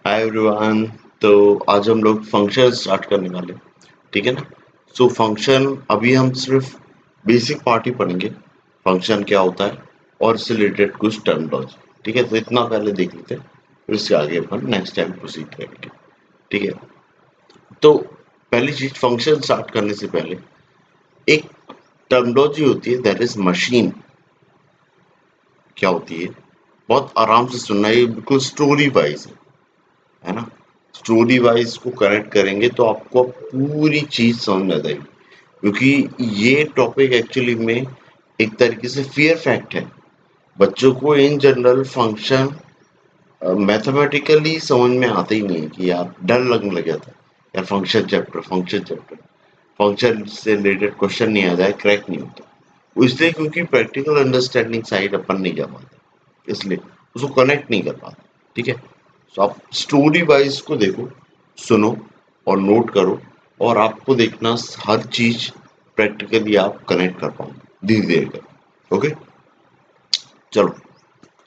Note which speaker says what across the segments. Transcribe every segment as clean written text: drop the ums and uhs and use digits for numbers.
Speaker 1: Hi everyone. तो आज हम लोग फंक्शन स्टार्ट करने वाले हैं, ठीक है ना। सो फंक्शन अभी हम सिर्फ बेसिक पार्ट ही पढ़ेंगे, फंक्शन क्या होता है और इससे रिलेटेड कुछ टर्मिनोलॉजी। ठीक है, तो इतना पहले देख लेते हैं, फिर इसके आगे अपन नेक्स्ट टाइम प्रोसीड करेंगे। ठीक है, तो पहली चीज फंक्शन स्टार्ट करने से पहले एक टर्मिनोलॉजी होती है, दैट इज मशीन। क्या होती है, बहुत आराम से सुनना, ये बिल्कुल स्टोरी वाइज है ना। स्टोरी वाइज को कनेक्ट करेंगे तो आपको पूरी चीज समझ आ जाएगी, क्योंकि ये टॉपिक एक्चुअली में एक तरीके से फियर फैक्ट है। बच्चों को इन जनरल फंक्शन मैथमेटिकली समझ में आता ही नहीं है कि यार डर लगने लग जाता है, यार फंक्शन चैप्टर फंक्शन से रिलेटेड क्वेश्चन नहीं आ जाए, क्रैक नहीं होता। वो इसलिए क्योंकि प्रैक्टिकल अंडरस्टैंडिंग साइड अपन नहीं जा पाते, इसलिए उसको कनेक्ट नहीं कर पाते। ठीक है, तो आप स्टोरी वाइज को देखो, सुनो और नोट करो, और आपको देखना हर चीज प्रैक्टिकली आप कनेक्ट कर पाओगे धीरे धीरे कर। ओके, चलो।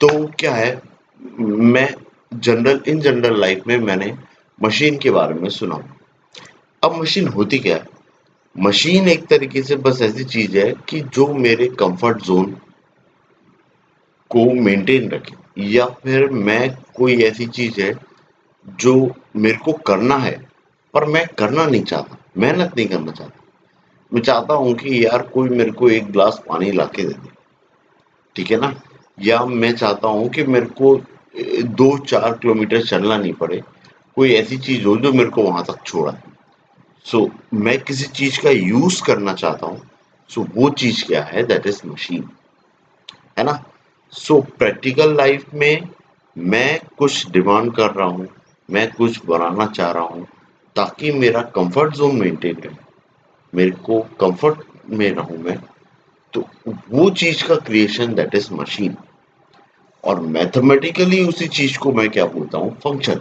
Speaker 1: तो क्या है, मैं इन जनरल लाइफ में मैंने मशीन के बारे में सुना। अब मशीन होती क्या है? मशीन एक तरीके से बस ऐसी चीज है कि जो मेरे कंफर्ट जोन को मेंटेन रखे, या फिर मैं कोई ऐसी चीज है जो मेरे को करना है पर मैं करना नहीं चाहता, मेहनत नहीं करना चाहता। मैं चाहता हूँ कि यार कोई मेरे को एक गिलास पानी ला के दे दे, ठीक है ना। या मैं चाहता हूँ कि मेरे को 2-4 किलोमीटर चलना नहीं पड़े, कोई ऐसी चीज हो जो मेरे को वहां तक छोड़ा। सो मैं किसी चीज का यूज करना चाहता हूँ। सो वो चीज क्या है, दैट इज मशीन, है ना। सो प्रैक्टिकल लाइफ में मैं कुछ डिमांड कर रहा हूँ, मैं कुछ बनाना चाह रहा हूँ ताकि मेरा कंफर्ट जोन मेंटेन रहे, मेरे को कंफर्ट में रहूं मैं। तो वो चीज का क्रिएशन, दैट इज मशीन। और मैथमेटिकली उसी चीज को मैं क्या बोलता हूँ, फंक्शन।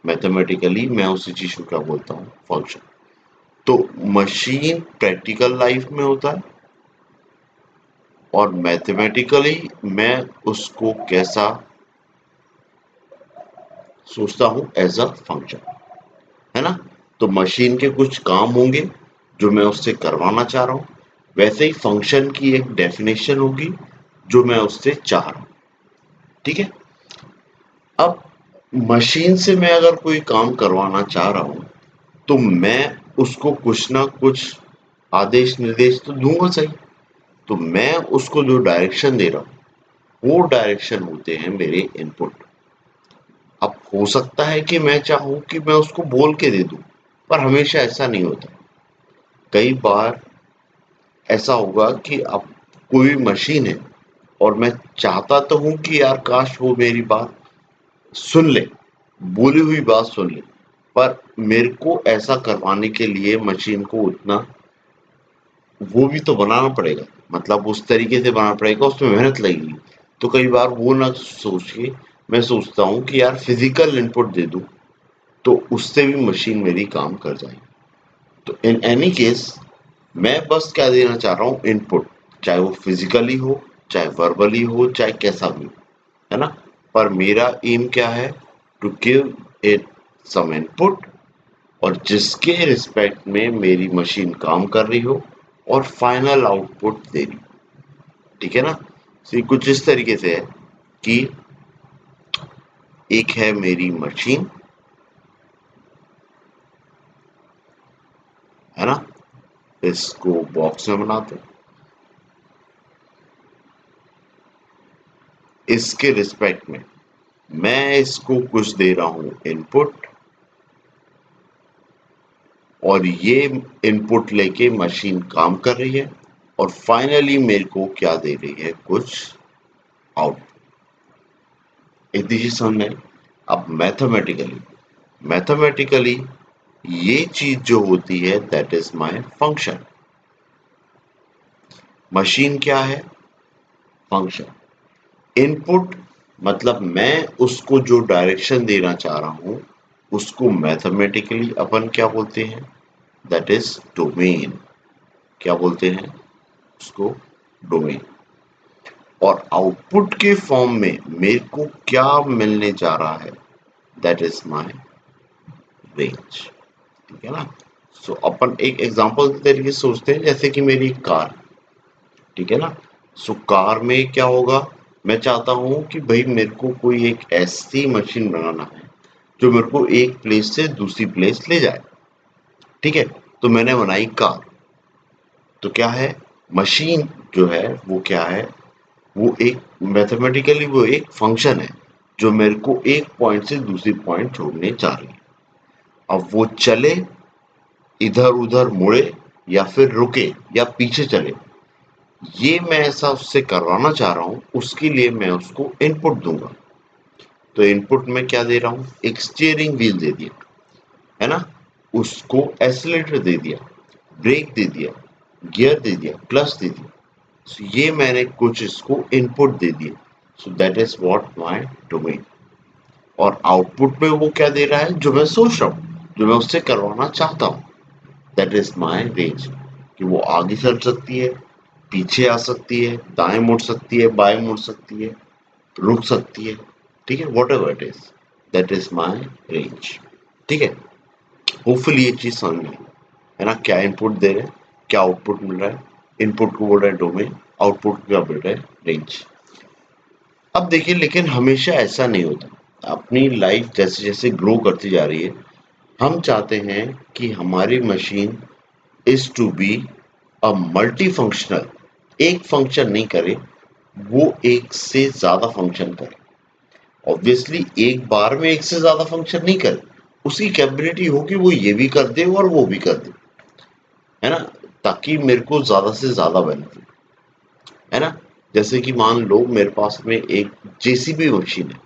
Speaker 1: मैथमेटिकली मैं उसी चीज को क्या बोलता हूँ, फंक्शन। तो मशीन प्रैक्टिकल लाइफ में होता है, और मैथमेटिकली मैं उसको कैसा सोचता हूँ, एज अ फंक्शन, है ना। तो मशीन के कुछ काम होंगे जो मैं उससे करवाना चाह रहा हूँ, वैसे ही फंक्शन की एक डेफिनेशन होगी जो मैं उससे चाह रहा हूँ। ठीक है, अब मशीन से मैं अगर कोई काम करवाना चाह रहा हूँ तो मैं उसको कुछ ना कुछ आदेश निर्देश तो दूंगा सही। तो मैं उसको जो डायरेक्शन दे रहा हूँ, वो डायरेक्शन होते हैं मेरे इनपुट। अब हो सकता है कि मैं चाहूँ कि मैं उसको बोल के दे दूं, पर हमेशा ऐसा नहीं होता। कई बार ऐसा होगा कि अब कोई मशीन है और मैं चाहता तो हूँ कि यार काश वो मेरी बात सुन ले, बोली हुई बात सुन ले, पर मेरे को ऐसा करवाने के लिए मशीन को उतना वो भी तो बनाना पड़ेगा, मतलब उस तरीके से बनाना पड़ेगा, उसमें मेहनत लगेगी। तो कई बार वो ना सोच के मैं सोचता हूँ कि यार फिजिकल इनपुट दे दूं, तो उससे भी मशीन मेरी काम कर जाएगी। तो इन एनी केस मैं बस क्या देना चाह रहा हूँ, इनपुट। चाहे वो फिजिकली हो, चाहे वर्बली हो, चाहे कैसा भी हो, है ना। पर मेरा एम क्या है, to give it some input, और जिसके रिस्पेक्ट में मेरी मशीन काम कर रही हो और फाइनल आउटपुट दे रही हो। ठीक है ना। तो ये कुछ इस तरीके से है कि एक है मेरी मशीन, है ना, इसको बॉक्स में बनाते हैं, इसके रिस्पेक्ट में मैं इसको कुछ दे रहा हूं इनपुट, और ये इनपुट लेके मशीन काम कर रही है, और फाइनली मेरे को क्या दे रही है, कुछ आउटपुट। इतनी चीज समझ में आई? अब मैथमेटिकली ये चीज जो होती है, that is my function. Machine क्या है, फंक्शन। इनपुट मतलब मैं उसको जो डायरेक्शन देना चाह रहा हूं, उसको मैथमेटिकली अपन क्या बोलते हैं, दैट इज डोमेन। क्या बोलते हैं उसको, डोमेन। और आउटपुट के फॉर्म में मेरे को क्या मिलने जा रहा है, दैट इज माय रेंज। ठीक है ना। सो अपन एक एग्जांपल के तरीके से सोचते हैं, जैसे कि मेरी कार, ठीक है ना। सो कार में क्या होगा, मैं चाहता हूं कि भाई मेरे को कोई एक ऐसी मशीन बनाना है जो मेरे को एक प्लेस से दूसरी प्लेस ले जाए। ठीक है, तो मैंने बनाई कार। तो क्या है, मशीन जो है वो क्या है, वो एक मैथमेटिकली वो एक फंक्शन है जो मेरे को एक पॉइंट से दूसरी पॉइंट छोड़ने जा रही है। अब वो चले, इधर उधर मुड़े, या फिर रुके, या पीछे चले, ये मैं ऐसा उससे करवाना चाह रहा हूं, उसके लिए मैं उसको इनपुट दूंगा। तो इनपुट में क्या दे रहा हूं, एक स्टीयरिंग व्हील दे दिया, है ना, उसको एक्सीलरेटर दे दिया, ब्रेक दे दिया, गियर दे दिया, क्लच दे दिया। सो ये मैंने कुछ इसको इनपुट दे दिए। So that is what my domain. और आउटपुट में वो क्या दे रहा है, जो मैं सोच रहा हूँ, जो मैं उससे करवाना चाहता हूँ, दैट इज माय रेंज। कि वो आगे चल सकती है, पीछे आ सकती है, दाएं मुड़ सकती है, बाएं मुड़ सकती है, रुक सकती है। ठीक है, what ever it is, that is my range. ठीक है, होपफुली ये चीज समझ में आई, है ना। क्या इनपुट दे रहे हैं, क्या आउटपुट मिल रहा है, इनपुट को बोल रहा है डोमेन, आउटपुट को क्या बोल रहा है, रेंज। अब देखिए, लेकिन हमेशा ऐसा नहीं होता। अपनी लाइफ जैसे जैसे ग्रो करती जा रही है, हम चाहते हैं कि हमारी machine is to be a multi functional, एक फंक्शन नहीं करे, वो एक से ज्यादा फंक्शन करे। ऑब्वियसली एक बार में एक से ज्यादा फंक्शन नहीं करे, उसकी कैपेबिलिटी हो कि वो ये भी कर दे और वो भी कर दे, है ना, ताकि मेरे को ज्यादा से ज्यादा बेनिफिट, है ना। जैसे कि मान लो मेरे पास में एक जेसीबी मशीन है,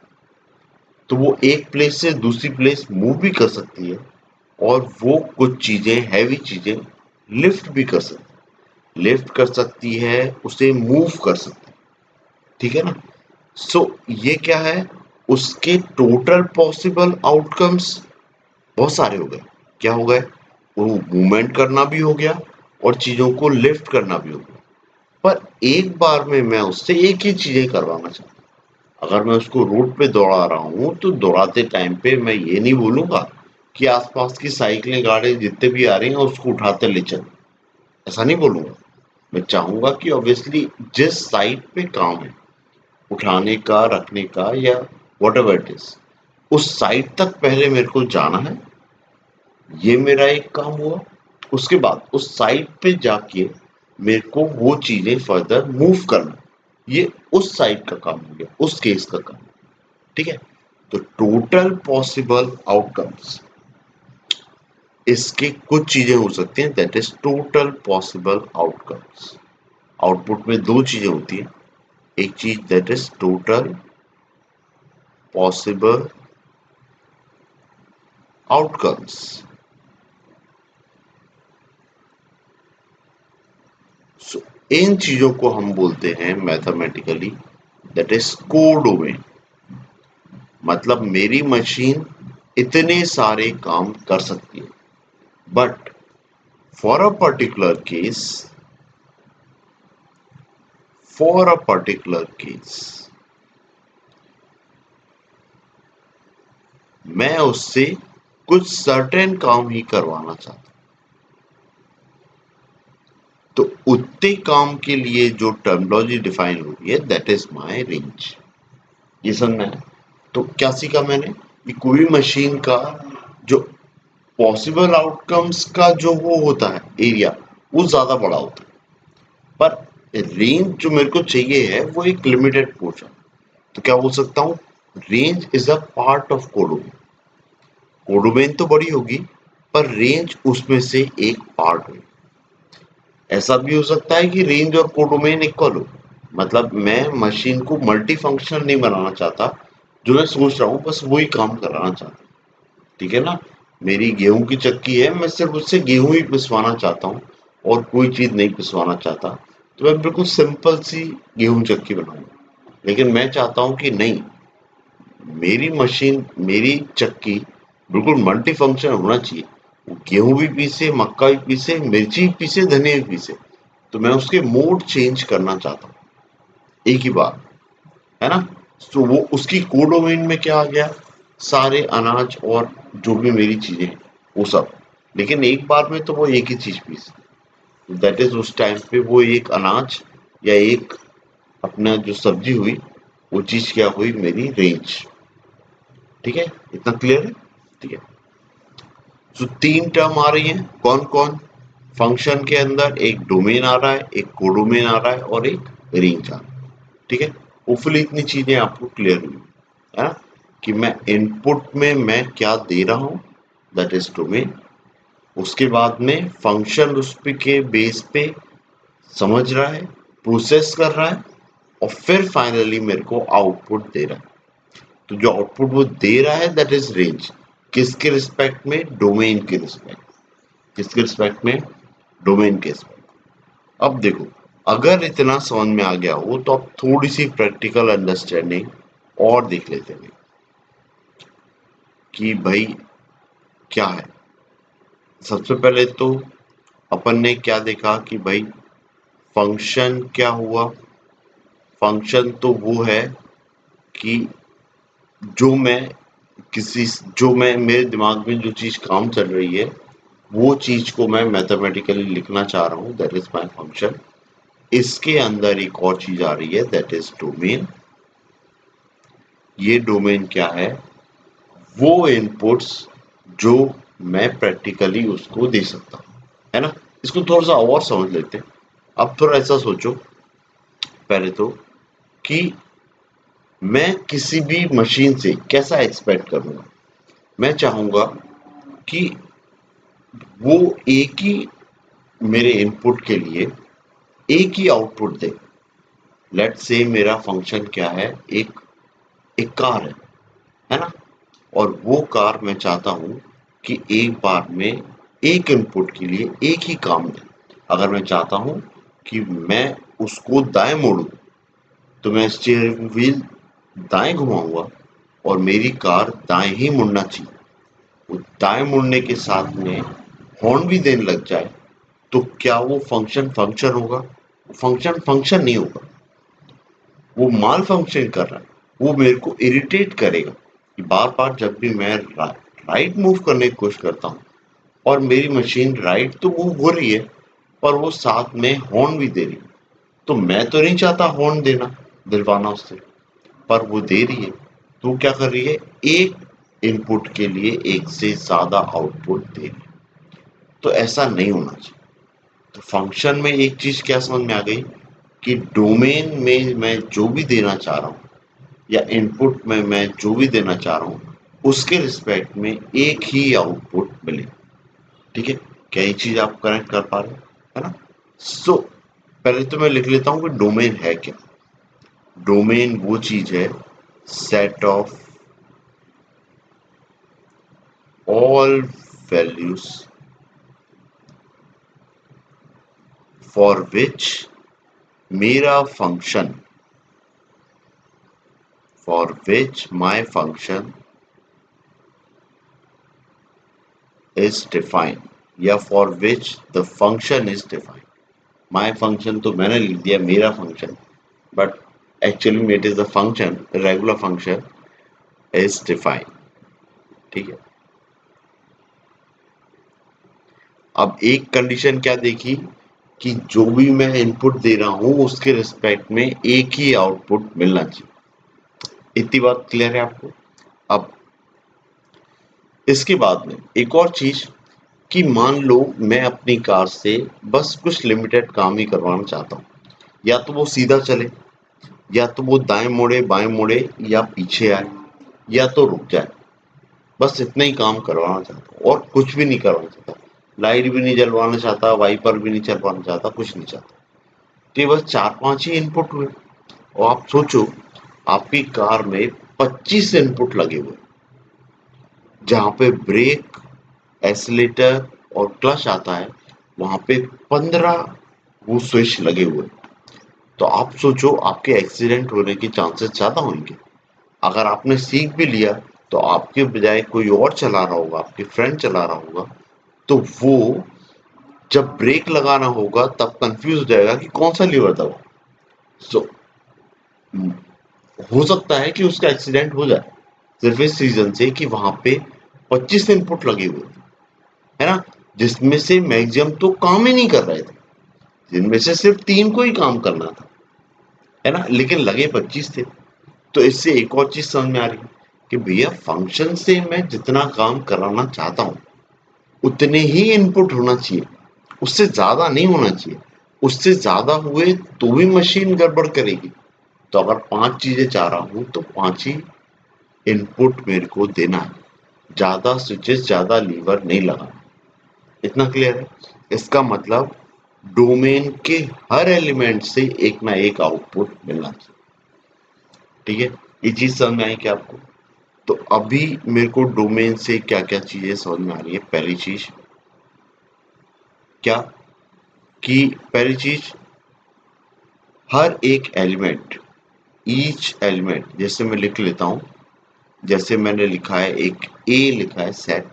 Speaker 1: तो वो एक प्लेस से दूसरी प्लेस मूव भी कर सकती है, और वो कुछ चीजें, हैवी चीजें लिफ्ट भी कर सकती है, लिफ्ट कर सकती है, उसे मूव कर सकती है। ठीक है ना। सो ये क्या है, उसके टोटल पॉसिबल आउटकम्स बहुत सारे हो गए। क्या हो गए, वो मूवमेंट करना भी हो गया और चीजों को लिफ्ट करना भी हो गया। पर एक बार में मैं उससे एक ही चीजें करवाना चाहता हूँ। अगर मैं उसको रोड पे दौड़ा रहा हूँ, तो दौड़ाते टाइम पे मैं ये नहीं बोलूंगा कि आसपास की साइकिलें, गाड़ी जितने भी आ रही हैं उसको उठाते ले चल, ऐसा नहीं बोलूंगा। मैं चाहूंगा कि ऑब्वियसली जिस साइड पे काम है, उठाने का, रखने का, या वॉट एवर इट इज, उस साइड तक पहले मेरे को जाना है, ये मेरा एक काम हुआ। उसके बाद उस साइट पे जाके मेरे को वो चीजें फर्दर मूव करना, ये उस साइट का काम हो गया, उस केस का काम। ठीक है, तो टोटल पॉसिबल आउटकम्स, इसके कुछ चीजें हो सकती हैं, that is total possible outcomes. Output में दो चीजें होती हैं, एक चीज that is total possible outcomes. So इन चीजों को हम बोलते हैं मैथमेटिकली, दैट इज कोडोमेन। मतलब मेरी मशीन इतने सारे काम कर सकती है, but for a particular case, for a particular case मैं उससे कुछ सर्टेन काम ही करवाना चाहता हूं। तो उतने काम के लिए जो टर्मिनोलॉजी डिफाइन हो रही है, दैट इज माय रेंज। ये समझना है। तो क्या सीखा मैंने, कि कोई मशीन का जो पॉसिबल आउटकम्स का जो वो होता है एरिया, वो ज्यादा बड़ा होता है, पर रेंज जो मेरे को चाहिए है वो एक लिमिटेड पोर्शन। तो क्या बोल सकता हूँ, range is a part of codomain. Codomain तो बड़ी होगी, पर रेंज उसमें से एक पार्ट होगी। ऐसा भी हो सकता है कि रेंज और कोडोमेन इक्वल हो, मतलब मैं मशीन को मल्टी फंक्शनल नहीं बनाना चाहता, जो मैं सोच रहा हूँ बस वही काम कराना चाहता हूँ। ठीक है ना, मेरी गेहूं की चक्की है, मैं सिर्फ उससे गेहूं ही पिसवाना चाहता हूँ और कोई चीज नहीं पिसवाना चाहता, तो मैं बिल्कुल सिंपल सी गेहूं चक्की बनाऊंगा। लेकिन मैं चाहता हूँ कि नहीं, मेरी मशीन, मेरी चक्की बिल्कुल मल्टी फंक्शन होना चाहिए, वो गेहूं भी पीसे, मक्का भी पीसे, मिर्ची भी पीसे, धनिया भी पीसे। तो मैं उसके मोड चेंज करना चाहता हूँ एक ही बार, है ना। तो वो उसकी कोडोमेन में क्या आ गया, सारे अनाज और जो भी मेरी चीजें हैं वो सब, लेकिन एक बार में तो वो एक ही चीज पीस, दैट इज उस टाइम पे वो एक अनाज या एक अपना जो सब्जी हुई वो चीज क्या हुई मेरी रेंज। ठीक है, इतना क्लियर है? ठीक है, तो तीन टर्म आ रही हैं, कौन कौन? फंक्शन के अंदर एक डोमेन आ रहा है, एक कोडोमेन आ रहा है और एक रेंज आ रहा है। ठीक है, होपफुली इतनी चीजें आपको क्लियर हुई है ना, कि मैं इनपुट में मैं क्या दे रहा हूं, दैट इज डोमेन। उसके बाद में फंक्शन उस पे के बेस पे समझ रहा है, प्रोसेस कर रहा है और फिर फाइनली मेरे को आउटपुट दे रहा है। तो जो आउटपुट वो दे रहा है दैट इज रेंज, किसके रिस्पेक्ट में? डोमेन के रिस्पेक्ट। किसके रिस्पेक्ट में? डोमेन के रिस्पेक्ट। अब देखो, अगर इतना समझ में आ गया हो तो अब थोड़ी सी प्रैक्टिकल अंडरस्टैंडिंग और देख लेते हैं कि भाई क्या है। सबसे पहले तो अपन ने क्या देखा कि भाई फंक्शन क्या हुआ? फंक्शन तो वो है कि जो मैं किसी जो मैं मेरे दिमाग में जो चीज काम चल रही है वो चीज को मैं मैथमेटिकली लिखना चाह रहा हूँ, दैट इज माय फंक्शन। इसके अंदर एक और चीज आ रही है दैट इज डोमेन। ये डोमेन क्या है? वो इनपुट्स जो मैं प्रैक्टिकली उसको दे सकता हूँ, है ना। इसको थोड़ा सा और समझ लेते हैं। अब थोड़ा ऐसा सोचो पहले तो कि मैं किसी भी मशीन से कैसा एक्सपेक्ट करूंगा। मैं चाहूंगा कि वो एक ही मेरे इनपुट के लिए एक ही आउटपुट दे। लेट्स से मेरा फंक्शन क्या है, एक एक कार है ना, और वो कार मैं चाहता हूं कि एक बार में एक इनपुट के लिए एक ही काम दे। अगर मैं चाहता हूं कि मैं उसको दाएं मोड़ूं तो मैं स्टीयरिंग व्हील दाएं घुमाऊंगा और मेरी कार दाएं ही मुड़ना चाहिए। वो दाएं मुड़ने के साथ में हॉर्न भी देने लग जाए तो क्या वो फंक्शन फंक्शन होगा? फंक्शन फंक्शन नहीं होगा, वो माल फंक्शन कर रहा है। वो मेरे को इरिटेट करेगा कि बार बार जब भी मैं राइट मूव करने की कोशिश करता हूँ और मेरी मशीन राइट तो मूव हो रही है पर वो साथ में हॉर्न भी दे रही है। तो मैं तो नहीं चाहता हॉर्न देना, दिलवाना उससे, पर वो दे रही है। तो वो क्या कर रही है, एक इनपुट के लिए एक से ज्यादा आउटपुट दे रही है। तो ऐसा नहीं होना चाहिए। तो फंक्शन में एक चीज क्या समझ में आ गई कि डोमेन में मैं जो भी देना चाह रहा हूँ या इनपुट में मैं जो भी देना चाह रहा हूँ उसके रिस्पेक्ट में एक ही आउटपुट मिले। ठीक है, क्या ये चीज आप कनेक्ट कर पा रहे हो, है ना। सो पहले तो मैं लिख लेता हूँ कि डोमेन है क्या। डोमेन वो चीज है, set of all values for which मेरा function, for which my function is defined या for which the function is defined. My function तो मैंने लिख दिया मेरा फंक्शन, बट एक्चुअली में it is the function, regular function is defined. ठीक है, अब एक कंडीशन क्या देखी कि जो भी मैं इनपुट दे रहा हूं उसके रिस्पेक्ट में एक ही आउटपुट मिलना चाहिए। इतनी बात क्लियर है आपको? अब इसके बाद में एक और चीज कि मान लो मैं अपनी कार से बस कुछ लिमिटेड काम ही करवाना चाहता हूँ। या तो वो सीधा चले, या तो वो दाएं मुड़े बाएं मुड़े, या पीछे आए, या तो रुक जाए। बस इतना ही काम करवाना चाहता हूँ और कुछ भी नहीं करवाना चाहता। लाइट भी नहीं जलवाना चाहता, वाइपर भी नहीं चलवाना चाहता, कुछ नहीं चाहता। तो ये बस 4-5 ही इनपुट हुए। और आप सोचो आपकी कार में 25 इनपुट लगे हुए, जहां पे ब्रेक, एक्सीलेटर और क्लच आता है, वहां पे 15 वो स्विच लगे हुए। तो आप सोचो आपके एक्सीडेंट होने के चांसेस ज्यादा होंगे। अगर आपने सीख भी लिया तो आपके बजाय कोई और चला रहा होगा, आपके फ्रेंड चला रहा होगा, तो वो जब ब्रेक लगाना होगा तब कंफ्यूज हो जाएगा कि कौन सा लीवर दबाऊं। सो हो सकता है कि उसका एक्सीडेंट हो जाए। सिर्फ इस रीजन से कि वहां पे 25 इनपुट लगे हुए थे, है ना, जिसमें से मैक्सिमम तो काम ही नहीं कर रहे थे, जिनमें से सिर्फ 3 को ही काम करना था, है ना, लेकिन लगे 25 थे। तो इससे एक और चीज समझ में आ रही है कि भैया फंक्शन से मैं जितना काम कराना चाहता हूँ उतने ही इनपुट होना चाहिए, उससे ज्यादा नहीं होना चाहिए। उससे ज्यादा हुए तो भी मशीन गड़बड़ करेगी। तो अगर 5 चीजें चाह रहा हूं तो 5 ही इनपुट मेरे को देना है, ज्यादा स्विचेस ज्यादा लीवर नहीं लगाना। इतना क्लियर है? इसका मतलब डोमेन के हर एलिमेंट से एक ना एक आउटपुट मिलना चाहिए। ठीक है, ये चीज समझ में आई क्या आपको? तो अभी मेरे को डोमेन से क्या क्या चीजें समझ में आ रही है। पहली चीज क्या, कि पहली चीज हर एक एलिमेंट, ईच एलिमेंट, जैसे मैं लिख लेता हूं, जैसे मैंने लिखा है एक ए लिखा है सेट,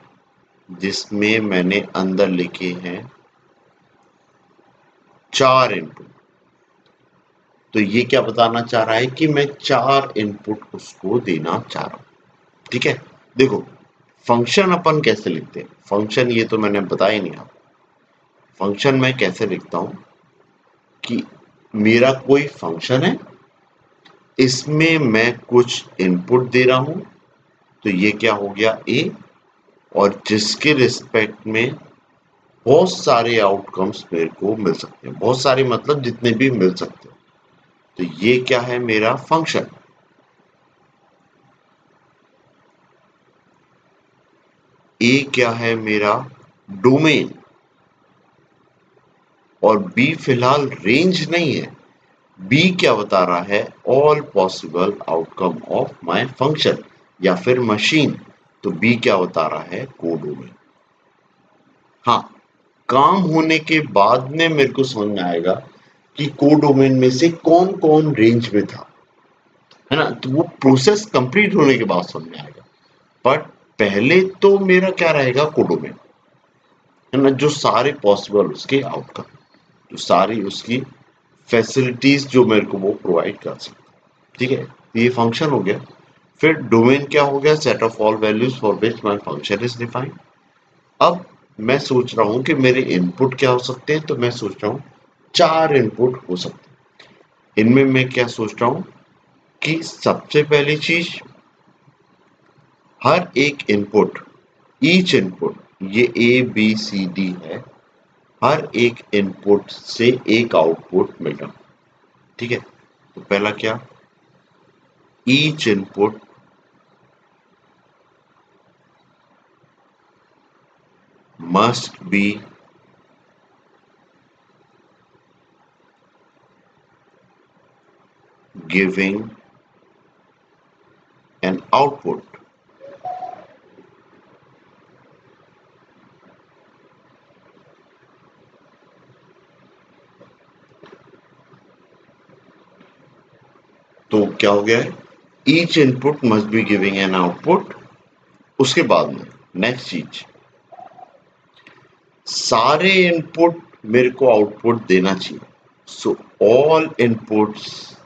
Speaker 1: जिसमें मैंने अंदर लिखे हैं 4 इनपुट। तो ये क्या बताना चाह रहा है कि मैं 4 इनपुट उसको देना चाह रहा हूं। ठीक है, देखो फंक्शन अपन कैसे लिखते हैं, फंक्शन ये तो मैंने बताया नहीं आपको। फंक्शन मैं कैसे लिखता हूं कि मेरा कोई फंक्शन है, इसमें मैं कुछ इनपुट दे रहा हूं, तो ये क्या हो गया ए, और जिसके रिस्पेक्ट में बहुत सारे आउटकम्स मेरे को मिल सकते हैं, बहुत सारे मतलब जितने भी मिल सकते हैं। तो ये क्या है मेरा फंक्शन। ए क्या है मेरा डोमेन, और बी फिलहाल रेंज नहीं है। बी क्या बता रहा है, all possible outcome of my function या फिर मशीन। तो बी क्या बता रहा है, कोडोमेन। हाँ, काम होने के बाद में मेरे को समझ में आएगा कि कोडोमेन में से कौन कौन रेंज में था, है ना, तो वो प्रोसेस कंप्लीट होने के बाद समझ में आएगा। बट पहले तो मेरा क्या रहेगा, कोडोमेन, है ना, जो सारे पॉसिबल उसके आउटकम, जो सारी उसकी फैसिलिटीज जो मेरे को वो प्रोवाइड कर सकते। ठीक है, ये फंक्शन हो गया। फिर डोमेन क्या हो गया, set of all values for which my function is defined. अब मैं सोच रहा हूं कि मेरे इनपुट क्या हो सकते हैं, तो मैं सोच रहा हूं 4 इनपुट हो सकते हैं। इनमें मैं क्या सोच रहा हूं कि सबसे पहली चीज, हर एक इनपुट, ईच इनपुट, ये ए बी सी डी है, हर एक इनपुट से एक आउटपुट मिल रहा। ठीक है, तो पहला क्या, each input must be giving an output। तो क्या हो गया है, each input must be giving an output. उसके बाद में नेक्स्ट चीज, सारे इनपुट मेरे को आउटपुट देना चाहिए। So all inputs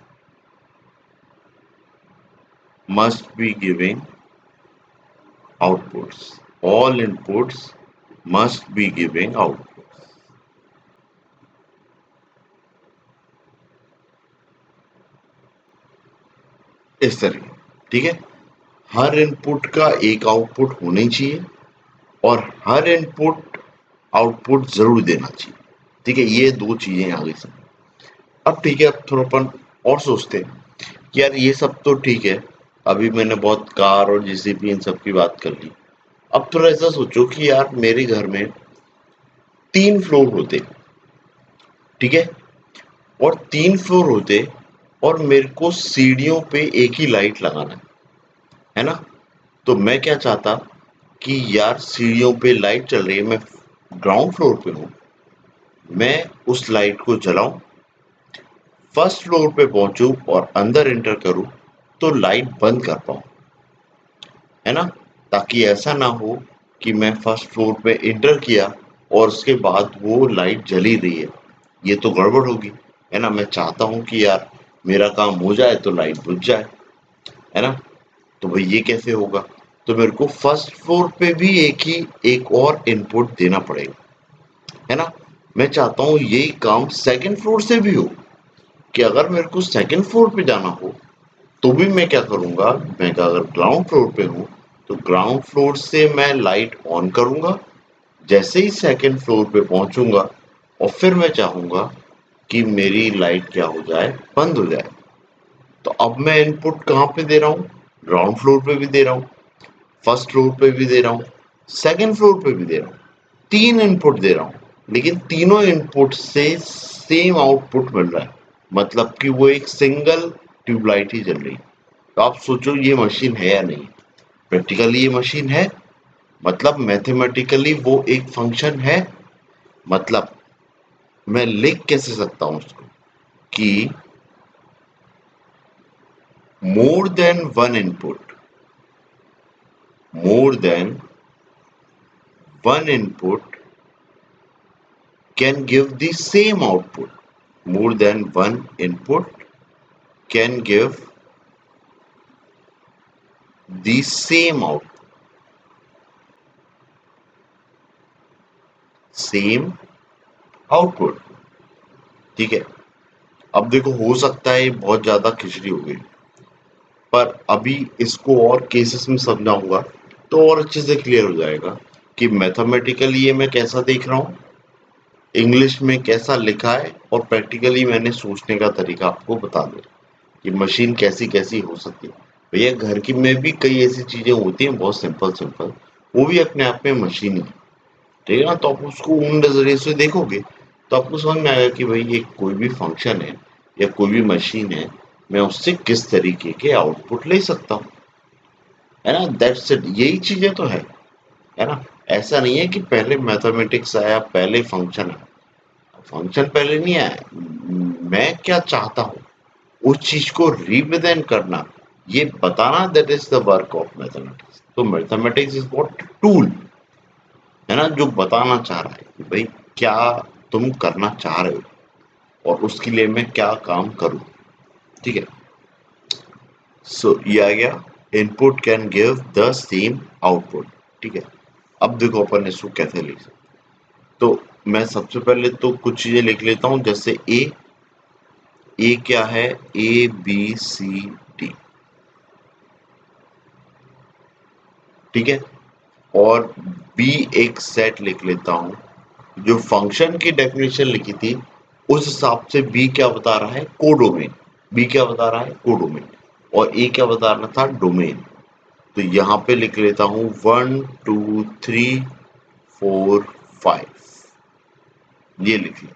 Speaker 1: must be giving outputs, all inputs must be giving output. इस तरह, ठीक है, हर इनपुट का एक आउटपुट होना ही चाहिए, और हर इनपुट आउटपुट जरूर देना चाहिए। ठीक है, ये 2 चीजें आ गई सब। अब ठीक है, अब थोड़ा अपन और सोचते हैं कि यार ये सब तो ठीक है, अभी मैंने बहुत कार और जीसीपी इन सब की बात कर ली। अब थोड़ा ऐसा सोचो कि यार मेरे घर में 3 फ्लोर होते, ठीक है, और 3 फ्लोर होते, और मेरे को सीढ़ियों पे एक ही लाइट लगाना है ना। तो मैं क्या चाहता कि यार सीढ़ियों पे लाइट चल रही है, मैं ग्राउंड फ्लोर पे हूँ, मैं उस लाइट को जलाऊं, फर्स्ट फ्लोर पे पहुंचूं और अंदर एंटर करूं तो लाइट बंद कर पाऊं, है ना, ताकि ऐसा ना हो कि मैं फर्स्ट फ्लोर पे एंटर किया और उसके बाद वो लाइट जली रही है, ये तो गड़बड़ होगी, है ना। मैं चाहता हूं कि यार मेरा काम हो जाए तो लाइट बुझ जाए, है ना। तो भाई ये कैसे होगा? तो मेरे को फर्स्ट फ्लोर पे भी एक और इनपुट देना पड़ेगा, है ना? मैं चाहता हूँ यही काम सेकंड फ्लोर से भी हो, कि अगर मेरे को सेकंड फ्लोर पे जाना हो तो भी मैं क्या करूंगा, मैं अगर ग्राउंड फ्लोर पे हूँ तो ग्राउंड फ्लोर से मैं लाइट ऑन करूंगा, जैसे ही सेकंड फ्लोर पे पहुंचूंगा और फिर मैं चाहूंगा कि मेरी लाइट क्या हो जाए, बंद हो जाए। तो अब मैं इनपुट कहाँ पे दे रहा हूँ? ग्राउंड फ्लोर पे भी दे रहा हूँ, फर्स्ट फ्लोर पे भी दे रहा हूँ, सेकंड फ्लोर पे भी दे रहा हूँ। तीन इनपुट दे रहा हूँ, लेकिन तीनों इनपुट से सेम आउटपुट मिल रहा है, मतलब कि वो एक सिंगल ट्यूबलाइट ही जल रही है। तो आप सोचो ये मशीन है या नहीं? प्रैक्टिकली ये मशीन है, मतलब मैथमेटिकली वो एक फंक्शन है। मतलब मैं लिख कैसे सकता हूँ उसको कि more than one input, more than one input can give the same output. More than one input can give the same output. Same output. ठीक है? अब देखो हो सकता है ये बहुत ज्यादा खिचड़ी हो गई, पर अभी इसको और केसेस में समझाऊंगा तो और अच्छे से क्लियर हो जाएगा कि मैथमेटिकली ये मैं कैसा देख रहा हूँ, इंग्लिश में कैसा लिखा है, और प्रैक्टिकली मैंने सोचने का तरीका आपको बता दिया कि मशीन कैसी कैसी हो सकती है। भैया घर की में भी कई ऐसी चीजें होती हैं बहुत सिंपल सिंपल, वो भी अपने आप में मशीन ही है। ठीक है ना? तो आप उसको उन नजरिए से देखोगे तो आपको समझ में आएगा कि भाई ये कोई भी फंक्शन है या कोई भी मशीन है, मैं उससे किस तरीके के आउटपुट ले सकता हूँ, है ना? दैट्स इट, यही चीजें तो है ना? ऐसा नहीं है कि पहले मैथमेटिक्स आया पहले फंक्शन आया, फंक्शन पहले नहीं आया। मैं क्या चाहता हूँ उस चीज को रिप्रेजेंट करना, ये बताना, that is the work of mathematics. तो मैथमेटिक्स इज व्हाट टूल, है ना, जो बताना चाह रहा है कि भाई क्या तुम करना चाह रहे हो और उसके लिए मैं क्या काम करूं। ठीक है? सो ये आ गया, input can give the same output. ठीक है? अब देखो अपन इसको कैसे लिख सकते। तो मैं सबसे पहले तो कुछ चीजें लिख लेता हूं, जैसे ए क्या है, ए बी सी डी। ठीक है? और बी एक सेट लिख लेता हूं, जो फंक्शन की डेफिनेशन लिखी थी उस हिसाब से बी क्या बता रहा है, कोडोमेन। बी क्या बता रहा है, कोडोमेन। और ए क्या बता रहा था, डोमेन। तो यहां पे लिख लेता हूं 1 2 3 4 5, ये लिख लिया।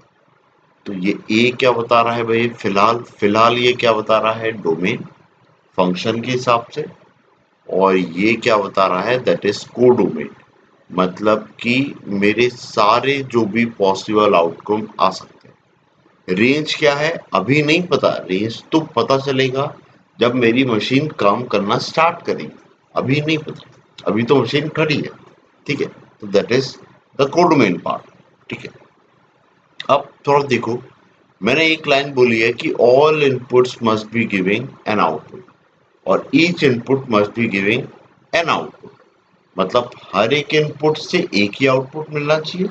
Speaker 1: तो ये ए क्या बता रहा है भाई, फिलहाल फिलहाल ये क्या बता रहा है, डोमेन, फंक्शन के हिसाब से। और ये क्या बता रहा है, दैट इज कोडोमेन, मतलब कि मेरे सारे जो भी पॉसिबल आउटकम आ सकते हैं। रेंज क्या है अभी नहीं पता, रेंज तो पता चलेगा जब मेरी मशीन काम करना स्टार्ट करेगी, अभी नहीं पता, अभी तो मशीन खड़ी है। ठीक है? तो that is the codomain part. ठीक है? अब थोड़ा देखो, मैंने एक लाइन बोली है कि all inputs must be giving an output और each input must be giving an output. मतलब हर एक इनपुट से एक ही आउटपुट मिलना चाहिए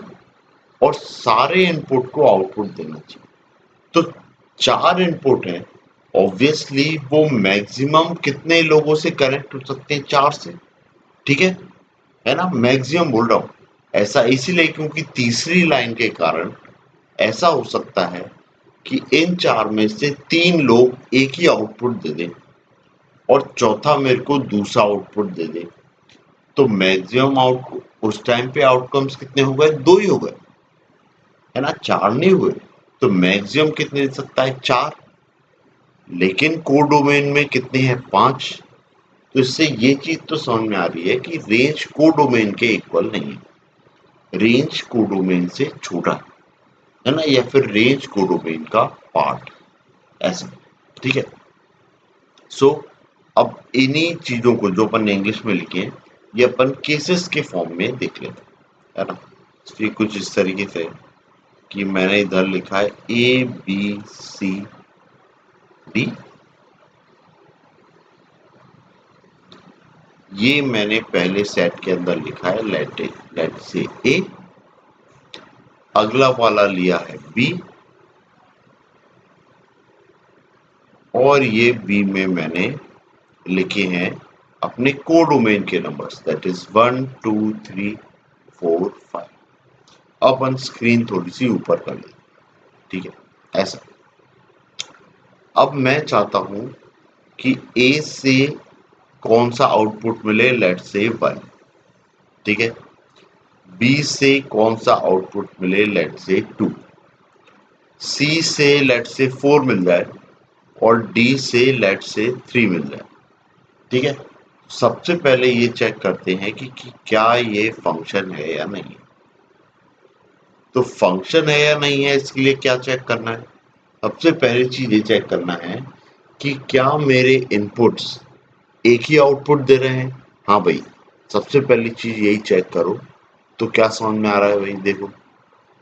Speaker 1: और सारे इनपुट को आउटपुट देना चाहिए। तो चार इनपुट है, ऑब्वियसली वो मैक्सिमम कितने लोगों से कनेक्ट हो सकते हैं, चार से। ठीक है ना? मैक्सिमम बोल रहा हूं, ऐसा इसीलिए क्योंकि तीसरी लाइन के कारण ऐसा हो सकता है कि इन चार में से तीन लोग एक ही आउटपुट दे दें और चौथा मेरे को दूसरा आउटपुट दे दे। तो मैक्सिमम आउट उस टाइम पे आउटकम्स कितने हो गए, दो ही हो गए, है ना, चार नहीं हुए। तो मैक्सिमम कितने दे सकता है, चार। लेकिन कोडोमेन में कितने हैं, पांच। तो इससे ये चीज तो समझ में आ रही है कि रेंज कोडोमेन के इक्वल नहीं है, रेंज कोडोमेन से छोटा है ना, या फिर रेंज कोडोमेन का पार्ट, ऐसा। ठीक है? सो अब इन्हीं चीजों को जो अपन ने इंग्लिश में लिखे हैं ये अपन केसेस के फॉर्म में देख लेते हैं, है ना? तो ये कुछ इस तरीके से कि मैंने इधर लिखा है ए बी सी डी, ये मैंने पहले सेट के अंदर लिखा है लेट से ए, अगला वाला लिया है बी, और ये बी में मैंने लिखे हैं अपने कोडोमेन के नंबर्स, दैट इज 1 2 3 4 5। अब अपन स्क्रीन थोड़ी सी ऊपर कर लें, ठीक है ऐसा। अब मैं चाहता हूं कि ए से कौन सा आउटपुट मिले, लेट से 1, ठीक है। बी से कौन सा आउटपुट मिले, लेट से 2, सी से लेट से 4 मिल जाए, और डी से लेट से 3 मिल जाए, ठीक है। सबसे पहले ये चेक करते हैं कि क्या ये फंक्शन है या नहीं। तो फंक्शन है या नहीं है, इसके लिए क्या चेक करना है? सबसे पहली चीज ये चेक करना है कि क्या मेरे इनपुट्स एक ही आउटपुट दे रहे हैं। हाँ भाई, सबसे पहली चीज यही चेक करो। तो क्या समझ में आ रहा है भाई? देखो,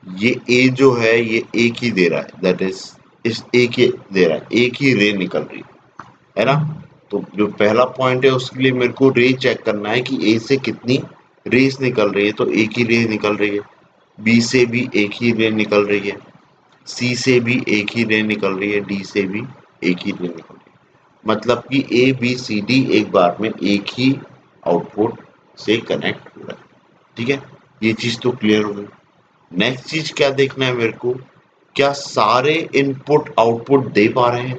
Speaker 1: ये ए जो है ये एक ही दे रहा है, दैट इज इस एक ही दे रहा है, एक ही रे निकल रही है ना। तो जो पहला पॉइंट है उसके लिए मेरे को रे चेक करना है कि ए से कितनी रेस निकल रही है। तो एक ही रे निकल रही है। बी से भी एक ही रे निकल रही है, सी से भी एक ही रे निकल रही है, डी से भी एक ही रे निकल रही है। मतलब कि ए बी सी डी एक बार में एक ही आउटपुट से कनेक्ट हो रहा है, ठीक है। ये चीज तो क्लियर हो गई। नेक्स्ट चीज क्या देखना है मेरे को, क्या सारे इनपुट आउटपुट दे पा रहे हैं।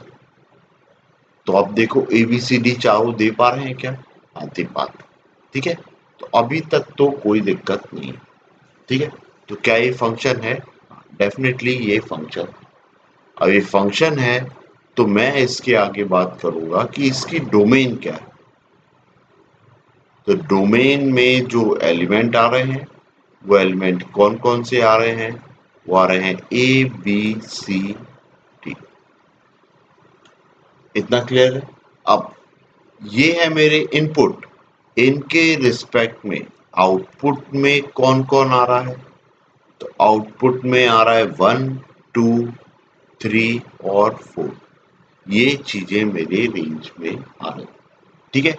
Speaker 1: तो अब देखो ए बी सी डी चारों दे पा रहे हैं क्या? हाँ दे पाते, ठीक है। तो अभी तक तो कोई दिक्कत नहीं है, ठीक है। तो क्या ये फंक्शन है? डेफिनेटली ये फंक्शन। अब ये फंक्शन है तो मैं इसके आगे बात करूंगा कि इसकी डोमेन क्या है। तो डोमेन में जो एलिमेंट आ रहे हैं वो एलिमेंट कौन कौन से आ रहे हैं? वो आ रहे हैं ए बी सी डी। इतना क्लियर है? अब ये है मेरे इनपुट, इनके रिस्पेक्ट में आउटपुट में कौन कौन आ रहा है? तो आउटपुट में आ रहा है 1 2 3 और 4। ये चीजें मेरे रेंज में आ रही, ठीक है।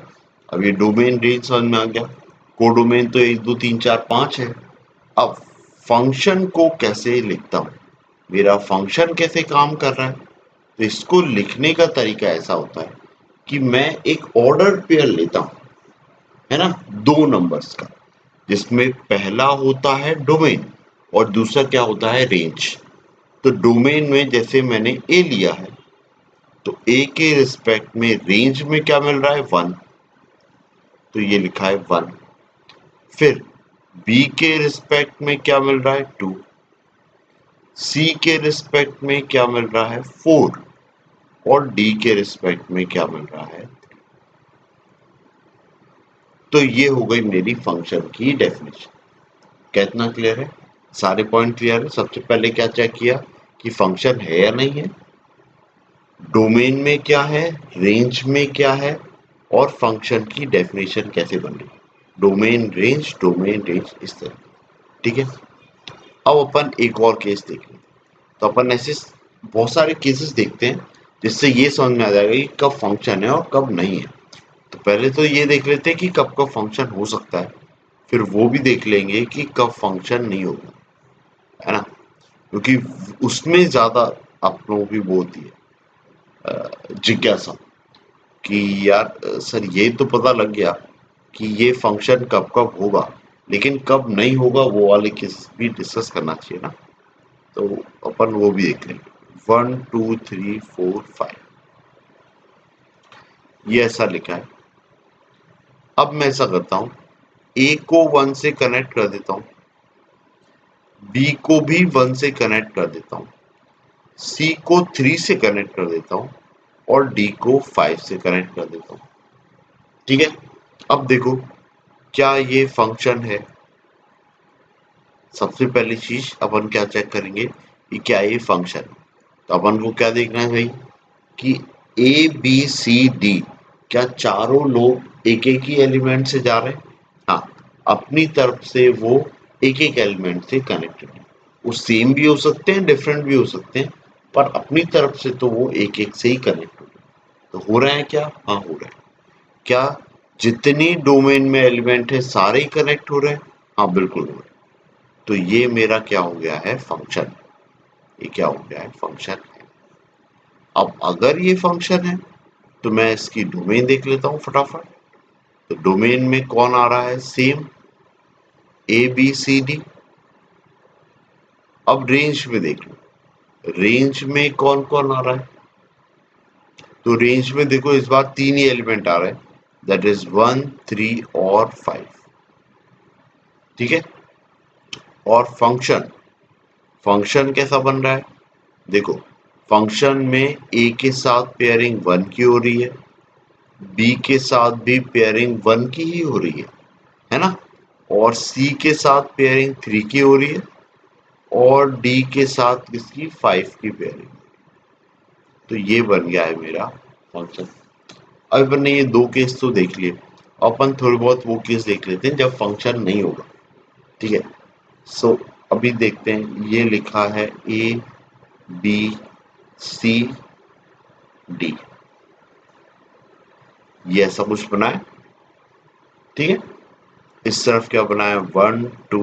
Speaker 1: अब ये डोमेन रेंज समझ में आ गया। कोडोमेन तो 1 2 3 4 5 है। अब फंक्शन को कैसे लिखता हूं, मेरा फंक्शन कैसे काम कर रहा है? तो इसको लिखने का तरीका ऐसा होता है कि मैं एक ऑर्डर पेयर लेता हूं, है ना, दो नंबर्स का, जिसमें पहला होता है डोमेन और दूसरा क्या होता है? रेंज। तो डोमेन में जैसे मैंने ए लिया है, तो ए के रिस्पेक्ट में रेंज में क्या मिल रहा है? 1। तो ये लिखा है 1। फिर बी के रिस्पेक्ट में क्या मिल रहा है? 2। सी के रिस्पेक्ट में क्या मिल रहा है? 4। और डी के रिस्पेक्ट में क्या मिल रहा है? तो ये हो गई मेरी फंक्शन की डेफिनेशन। कितना क्लियर है? सारे पॉइंट क्लियर है? सबसे पहले क्या चेक किया कि फंक्शन है या नहीं है, डोमेन में क्या है, रेंज में क्या है, और फंक्शन की डेफिनेशन कैसे बन रही है। डोमेन रेंज इस तरह, ठीक है। अब अपन एक और केस देख लेते हैं। तो अपन ऐसे बहुत सारे केसेस देखते हैं जिससे ये समझ में आ जाएगा कि कब फंक्शन है और कब नहीं है। तो पहले तो ये देख लेते हैं कि कब कब फंक्शन हो सकता है, फिर वो भी देख लेंगे कि कब फंक्शन नहीं होगा, है ना। क्योंकि उसमें ज्यादा आप लोगों की वो होती है जिज्ञासा कि यार सर ये तो पता लग गया कि ये फंक्शन कब कब होगा, लेकिन कब नहीं होगा वो वाले केस भी डिस्कस करना चाहिए ना। तो अपन वो भी देख लेंगे। 1 2 3 4 5 ये ऐसा लिखा है। अब मैं ऐसा करता हूँ, ए को 1 से कनेक्ट कर देता हूँ, बी को भी 1 से कनेक्ट कर देता हूँ, सी को 3 से कनेक्ट कर देता हूँ, और डी को 5 से कनेक्ट कर देता हूँ, ठीक है। अब देखो क्या ये फंक्शन है। सबसे पहली चीज अपन क्या चेक करेंगे कि क्या ये फंक्शन है। तो अपन को क्या देखना है भाई कि ए बी सी डी क्या चारों लोग एक एक ही एलिमेंट से जा रहे हैं? हाँ, अपनी तरफ से वो एक एक एलिमेंट से कनेक्टेड है। वो सेम भी हो सकते हैं, डिफरेंट भी हो सकते हैं, पर अपनी तरफ से तो वो एक एक से ही कनेक्ट हो रहे हैं। तो हो रहा है क्या? हाँ हो रहा है। क्या जितनी डोमेन में एलिमेंट है सारे ही कनेक्ट हो रहे हैं। हाँ बिल्कुल हो रहे हैं। तो ये मेरा क्या हो गया है, फंक्शन। ये क्या हो गया है, फंक्शन है। अब अगर ये फंक्शन है तो मैं इसकी डोमेन देख लेता हूँ फटाफट। तो डोमेन में कौन आ रहा है, same A B C D. अब रेंज में देख लो, रेंज में कौन कौन आ रहा है। तो रेंज में देखो इस बार 3 ही एलिमेंट आ रहे हैं, दैट इज 1 3 और 5। ठीक है। और फंक्शन, फंक्शन कैसा बन रहा है, देखो फंक्शन में ए के साथ पेयरिंग 1 की हो रही है, बी के साथ भी पेयरिंग 1 की ही हो रही है ना। और सी के साथ पेयरिंग 3 की हो रही है, और डी के साथ इसकी 5 की पेयरिंग। तो ये बन गया है मेरा फंक्शन। अब अपन ने ये दो केस तो देख लिए, अपन थोड़े बहुत वो केस देख लेते हैं जब फंक्शन नहीं होगा। ठीक है। सो अभी देखते हैं, ये लिखा है ए बी सी डी, ये ऐसा कुछ बना है। ठीक है। इस तरफ क्या बना है, 1 2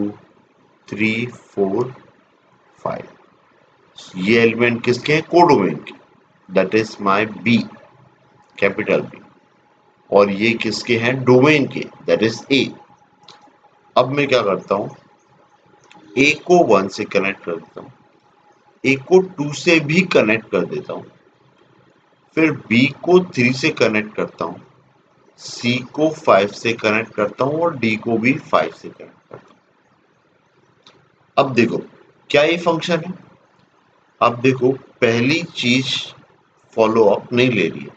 Speaker 1: 3 4 5। ये एलिमेंट किसके हैं, कोडोमेन के, that is my B, capital B. और ये किसके हैं, डोमेन के, दैट इज ए। अब मैं क्या करता हूं, ए को 1 से कनेक्ट कर देता हूं, ए को 2 से भी कनेक्ट कर देता हूं, फिर बी को 3 से कनेक्ट करता हूं, सी को 5 से कनेक्ट करता हूं और डी को भी 5 से कनेक्ट करता हूं। अब देखो क्या ये फंक्शन है। अब देखो पहली चीज फॉलो अप नहीं ले रही है,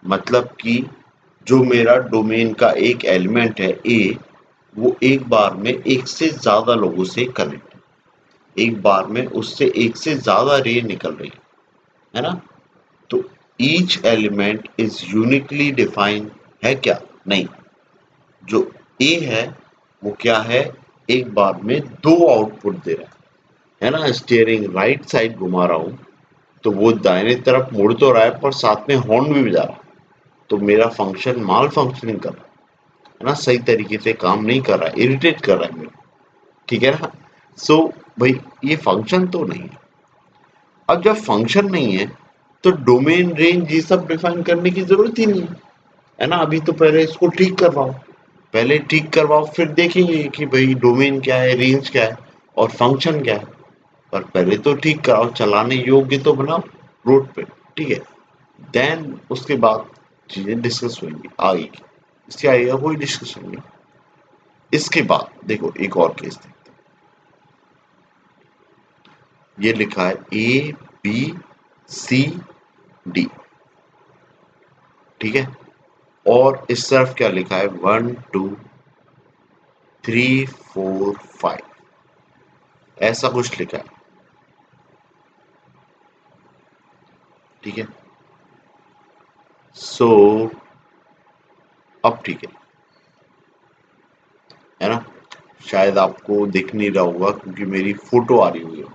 Speaker 1: मतलब कि जो मेरा डोमेन का एक एलिमेंट है ए, वो एक बार में एक से ज्यादा लोगों से कनेक्ट है, एक बार में उससे एक से ज्यादा रे निकल रही है ना। तो each element is uniquely defined है क्या, नहीं। जो ए है वो क्या है, एक बार में दो आउटपुट दे रहा है ना। स्टीयरिंग राइट साइड घुमा रहा हूं तो वो दाहिने तरफ मुड़ तो रहा है पर साथ में हॉर्न भी बजा रहा है। तो मेरा फंक्शन माल फंक्शनिंग कर रहा है ना, सही तरीके से काम नहीं कर रहा है, इरिटेट कर रहा है मेरे। ठीक है ना। सो भाई ये फंक्शन तो नहीं है। अब जब फंक्शन नहीं है तो डोमेन रेंज ये सब डिफाइन करने की जरूरत ही नहीं है ना। अभी तो पहले इसको ठीक करवाओ, पहले ठीक करवाओ फिर देखेंगे कि भाई डोमेन क्या है, रेंज क्या है और फंक्शन क्या है। पर पहले तो ठीक कराओ, चलाने योग्य तो बनाओ रोड पे। ठीक है। देन उसके बाद चीजें डिस्कस होंगी आगे की, इसके आगे का कोई डिस्कशन नहीं। इसके बाद देखो एक और केस देखते हैं। ये लिखा है ए बी सी डी। ठीक है। और इस तरफ क्या लिखा है, 1 2 3 4 5, ऐसा कुछ लिखा है। ठीक है। सो अब ठीक है ना। शायद आपको दिख नहीं रहा होगा क्योंकि मेरी फोटो आ रही हुई है।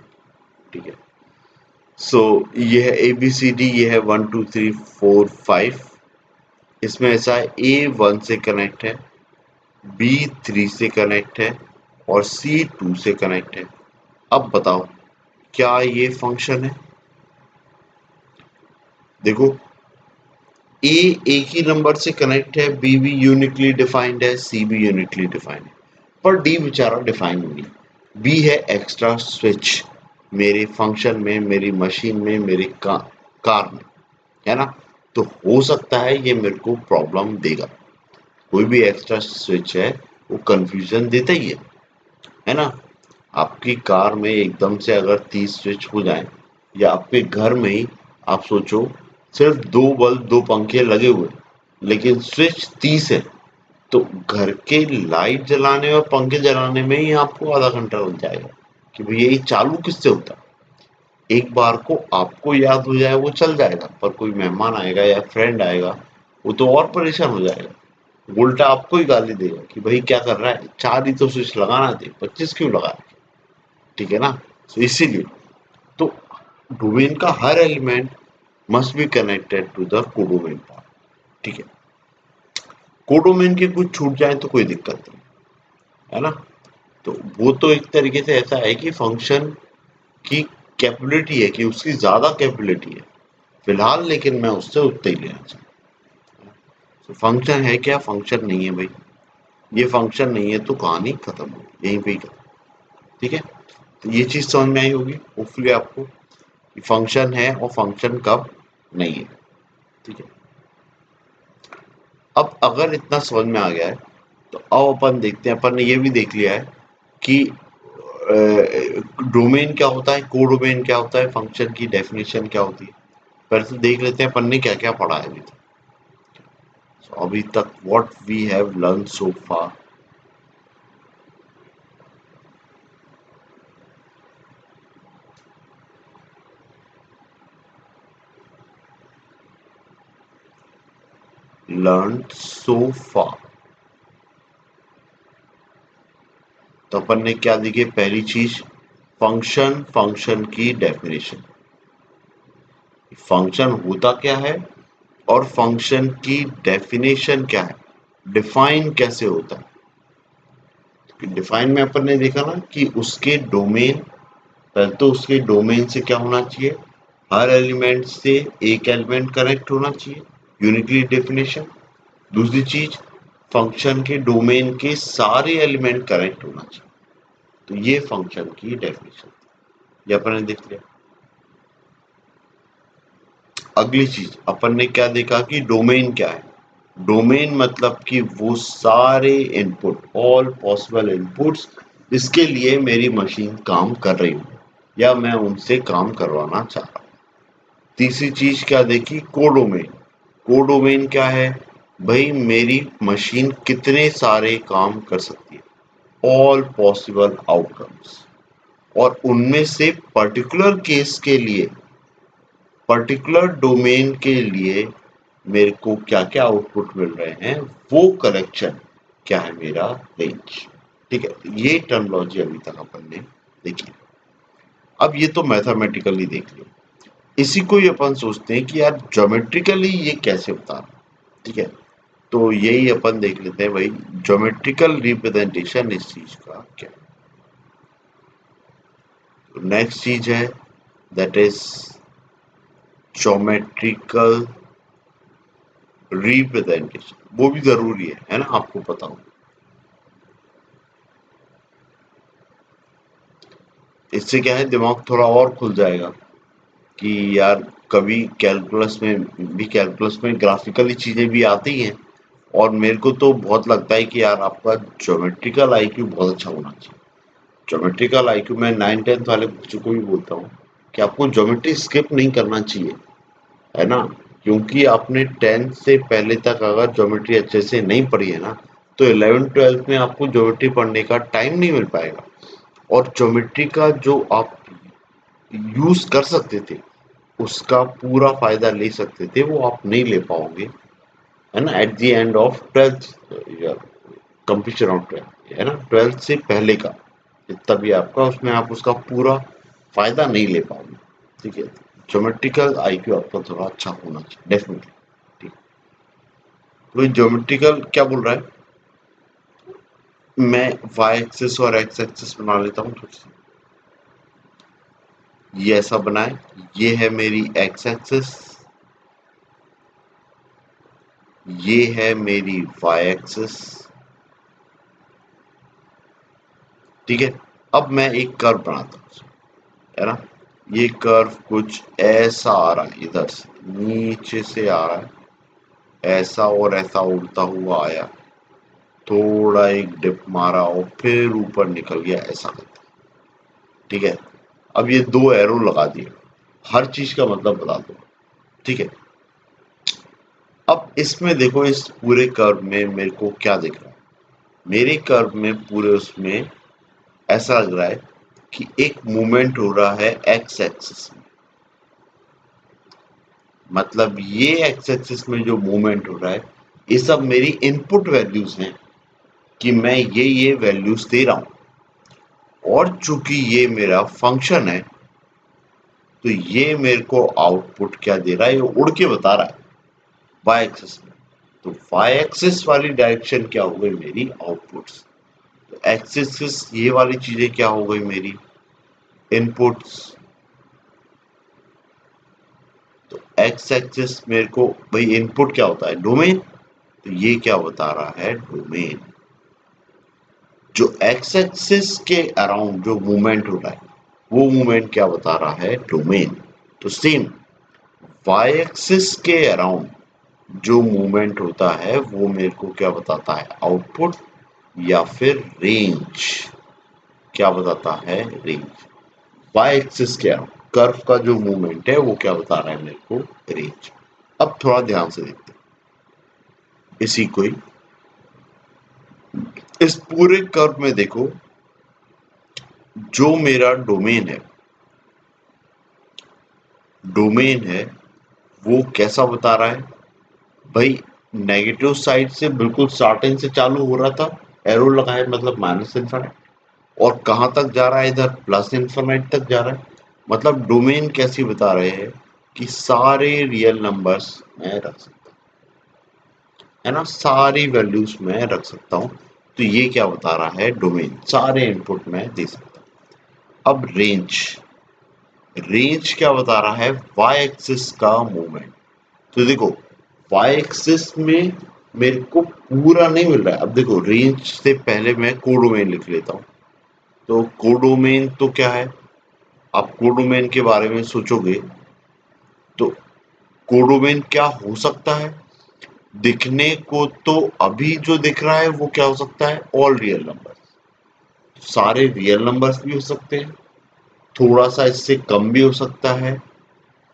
Speaker 1: ठीक है। सो ये है ए बी सी डी, ये है 1 2 3 4 5। इसमें ऐसा है ए 1 से कनेक्ट है, बी 3 से कनेक्ट है और सी 2 से कनेक्ट है। अब बताओ क्या ये फंक्शन है। देखो ए एक ही नंबर से कनेक्ट है, बी भी यूनिकली डिफाइंड है, सी भी यूनिकली डिफाइंड है, पर डी बेचारा डिफाइन नहीं है। बी है एक्स्ट्रा स्विच मेरे फंक्शन में, मेरी मशीन में, मेरी कार में, है ना। तो हो सकता है ये मेरे को प्रॉब्लम देगा। कोई भी एक्स्ट्रा स्विच है वो कंफ्यूजन देता ही है ना। आपकी कार में एकदम से अगर 30 स्विच हो जाए, या आपके घर में ही आप सोचो सिर्फ दो बल्ब दो पंखे लगे हुए लेकिन स्विच 30 है, तो घर के लाइट जलाने और पंखे जलाने में ही आपको आधा घंटा लग जाएगा कि भैया ये चालू किससे होता है। एक बार को आपको याद हो जाए वो चल जाएगा, पर कोई मेहमान आएगा या फ्रेंड आएगा वो तो और परेशान हो जाएगा, उल्टा आपको ही गाली देगा कि भाई क्या कर रहा है, 4 ही तो स्विच लगाना थे, 25 क्यों लगा। ठीक है ना। तो इसीलिए तो डोमेन का हर element must be connected to the codomain part. ठीक है। कोडोमेन के कुछ छूट जाए तो कोई दिक्कत नहीं, है ना। तो वो तो एक तरीके से ऐसा है कि फंक्शन की कैपेबिलिटी है कि उसकी ज्यादा कैपेबिलिटी है फिलहाल, लेकिन मैं उससे उतना ही लेना चाहता हूँ। तो फंक्शन है क्या, फंक्शन नहीं है भाई, ये फंक्शन नहीं है तो कहानी खत्म होगी यहीं पे ही खत्म। ठीक है, तो ये चीज समझ में आई होगी होपफुली आपको कि फंक्शन है और फंक्शन कब नहीं है। ठीक है, अब अगर इतना समझ में आ गया है तो अब अपन देखते हैं, अपन ने ये भी देख लिया है कि डोमेन क्या होता है, कोडोमेन क्या होता है, फंक्शन की डेफिनेशन क्या होती है। पहले तो देख लेते हैं अपन ने क्या क्या पढ़ा है अभी तक। So, अभी तक what we have learn so far. Learn so far, तो अपन ने क्या देखी, पहली चीज फंक्शन, फंक्शन की डेफिनेशन, फंक्शन होता क्या है और फंक्शन की डेफिनेशन क्या है, डिफाइन कैसे होता है। डिफाइन में अपन ने देखा ना कि उसके डोमेन, पहले तो उसके डोमेन से क्या होना चाहिए, हर एलिमेंट से एक एलिमेंट कनेक्ट होना चाहिए, यूनिकली डेफिनेशन। दूसरी चीज फंक्शन के डोमेन के सारे एलिमेंट कनेक्ट होना चाहिए, तो ये फंक्शन की डेफिनेशन, ये अपन ने देख लिया। अगली चीज अपन ने क्या देखा कि डोमेन क्या है, डोमेन मतलब कि वो सारे इनपुट, ऑल पॉसिबल इनपुट्स जिसके लिए मेरी मशीन काम कर रही हूँ या मैं उनसे काम करवाना चाह रहा हूँ। तीसरी चीज क्या देखी, कोडोमेन, कोडोमेन क्या है, भाई मेरी मशीन कितने सारे काम कर सकती है, ऑल पॉसिबल आउटकम्स, और उनमें से पर्टिकुलर केस के लिए, पर्टिकुलर डोमेन के लिए मेरे को क्या क्या आउटपुट मिल रहे हैं, वो करेक्शन क्या है मेरा रेंज। ठीक है, ये टर्मिनोलॉजी अभी तक अपन ने देखी। अब ये तो मैथमेटिकली देख लिया, इसी को ही अपन सोचते हैं कि यार ज्योमेट्रिकली ये कैसे बता रहा है। ठीक है, तो यही अपन देख लेते हैं भाई, ज्योमेट्रिकल रिप्रेजेंटेशन इस चीज का क्या है। नेक्स्ट चीज है दैट इज ज्योमेट्रिकल रिप्रेजेंटेशन, वो भी जरूरी है ना, आपको पता हो। इससे क्या है, दिमाग थोड़ा और खुल जाएगा कि यार कभी कैलकुलस में भी, कैलकुलस में ग्राफिकली चीजें भी आती हैं, और मेरे को तो बहुत लगता है कि यार आपका ज्योमेट्रिकल आईक्यू बहुत अच्छा होना चाहिए। ज्योमेट्रिकल आईक्यू मैं 9th 10th वाले बच्चों को भी बोलता हूँ कि आपको ज्योमेट्री स्किप नहीं करना चाहिए, है ना। क्योंकि आपने 10th से पहले तक अगर ज्योमेट्री अच्छे से नहीं पढ़ी है ना, तो 11th 12th में आपको ज्योमेट्री पढ़ने का टाइम नहीं मिल पाएगा, और ज्योमेट्री का जो आप यूज कर सकते थे, उसका पूरा फायदा ले सकते थे, वो आप नहीं ले पाओगे, है ना, at the end of 12th, completion of 12th, है ना, 12th से पहले का जितना भी आपका, उसमें आप उसका पूरा फायदा नहीं ले पाओगे। ठीक है, ज्योमेट्रिकल आईक्यू आपका थोड़ा अच्छा होना चाहिए डेफिनेटली। ठीक, तो ज्योमेट्रिकल क्या बोल रहा है, मैं वाई एक्सिस और एक्स एक्सिस बना लेता हूँ थोड़ी सी, ये ऐसा बनाए, ये है मेरी एक्स एक्सिस, ये है मेरी वाई एक्सिस। ठीक है, अब मैं एक कर्व बनाता हूँ, है ना, ये कर्व कुछ ऐसा आ रहा है, इधर से नीचे से आ रहा है ऐसा, और ऐसा उड़ता हुआ आया, थोड़ा एक डिप मारा और फिर ऊपर निकल गया, ऐसा करता। ठीक है, अब ये दो एरो लगा दिए, हर चीज का मतलब बता दो। ठीक है, अब इसमें देखो, इस पूरे कर्व में मेरे को क्या दिख रहा है, मेरे कर्व में पूरे उसमें ऐसा लग रहा है कि एक मूवमेंट हो रहा है एक्स एक्सिस में, मतलब ये एक्स एक्सिस में जो मूवमेंट हो रहा है, ये सब मेरी इनपुट वैल्यूज हैं कि मैं ये वैल्यूज दे रहा हूं, और चूंकि ये मेरा फंक्शन है, तो ये मेरे को आउटपुट क्या दे रहा है, ये उड़ के बता रहा है वाई एक्सिस में। तो y एक्सिस वाली डायरेक्शन क्या हो गई मेरी आउटपुट्स, तो x एक्सिस ये वाली चीजें क्या हो गई मेरी इनपुट्स, तो x एक्सिस मेरे को भाई इनपुट क्या होता है डोमेन, तो ये क्या बता रहा है डोमेन, जो x एक्सिस के अराउंड जो मूवमेंट हो रहा है वो मूवमेंट क्या बता रहा है डोमेन। तो सेम y एक्सिस के अराउंड जो मूवमेंट होता है वो मेरे को क्या बताता है आउटपुट या फिर रेंज, क्या बताता है रेंज। y एक्सिस के अराउंड कर्व का जो मूवमेंट है वो क्या बता रहा है मेरे को रेंज। अब थोड़ा ध्यान से देखते हैं इसी को ही, इस पूरे कर्व में देखो जो मेरा डोमेन है वो कैसा बता रहा है भाई, नेगेटिव साइड से बिल्कुल स्टार्टिंग से चालू हो रहा था, एरो लगा है मतलब माइनस इन्फिनिट, और कहां तक जा रहा है इधर प्लस इन्फिनिट तक जा रहा है। मतलब डोमेन कैसी बता रहे हैं कि सारे रियल नंबर्स मैं रख सकता हूँ, है ना, सारी वैल्यूज मैं रख सकता हूँ। तो ये क्या बता रहा है डोमेन, सारे इनपुट मैं दे सकता हूँ। अब रेंज क्या बता रहा है y एक्सिस का मूवमेंट। तो देखो y एक्सिस में मेरे को पूरा नहीं मिल रहा है। अब देखो रेंज से पहले मैं कोडोमेन लिख लेता हूँ। तो कोडोमेन तो क्या है, आप कोडोमेन के बारे में सोचोगे तो कोडोमेन क्या हो सकता है, दिखने को तो अभी जो दिख रहा है वो क्या हो सकता है ऑल रियल नंबर, सारे रियल नंबर्स भी हो सकते हैं, थोड़ा सा इससे कम भी हो सकता है,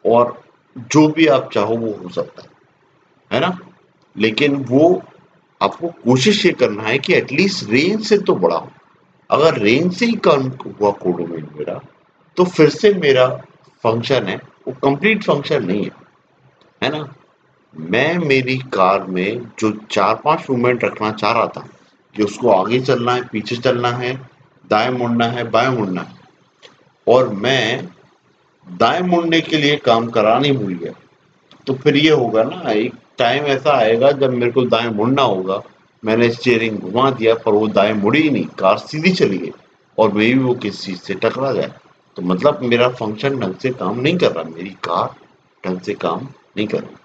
Speaker 1: और जो भी आप चाहो वो हो सकता है ना। लेकिन वो आपको कोशिश ये करना है कि एटलीस्ट रेंज से तो बड़ा हो। अगर रेंज से ही कम हुआ कोडोमेन मेरा, तो फिर से मेरा फंक्शन है वो कंप्लीट फंक्शन नहीं है ना। मैं मेरी कार में जो 4-5 मूवमेंट रखना चाह रहा था कि उसको आगे चलना है, पीछे चलना है, दाएं मुड़ना है, बाएं मुड़ना है, और मैं दाएं मुड़ने के लिए काम कराना ही भूल गया, तो फिर ये होगा ना, एक टाइम ऐसा आएगा जब मेरे को दाएं मुड़ना होगा, मैंने स्टीयरिंग घुमा दिया पर वो दाएं मुड़ी ही नहीं, कार सीधी चली गई, और मे भी वो किसी चीज से टकरा जाए, तो मतलब मेरा फंक्शन ढंग से काम नहीं कर रहा, मेरी कार ढंग से काम नहीं कर रही।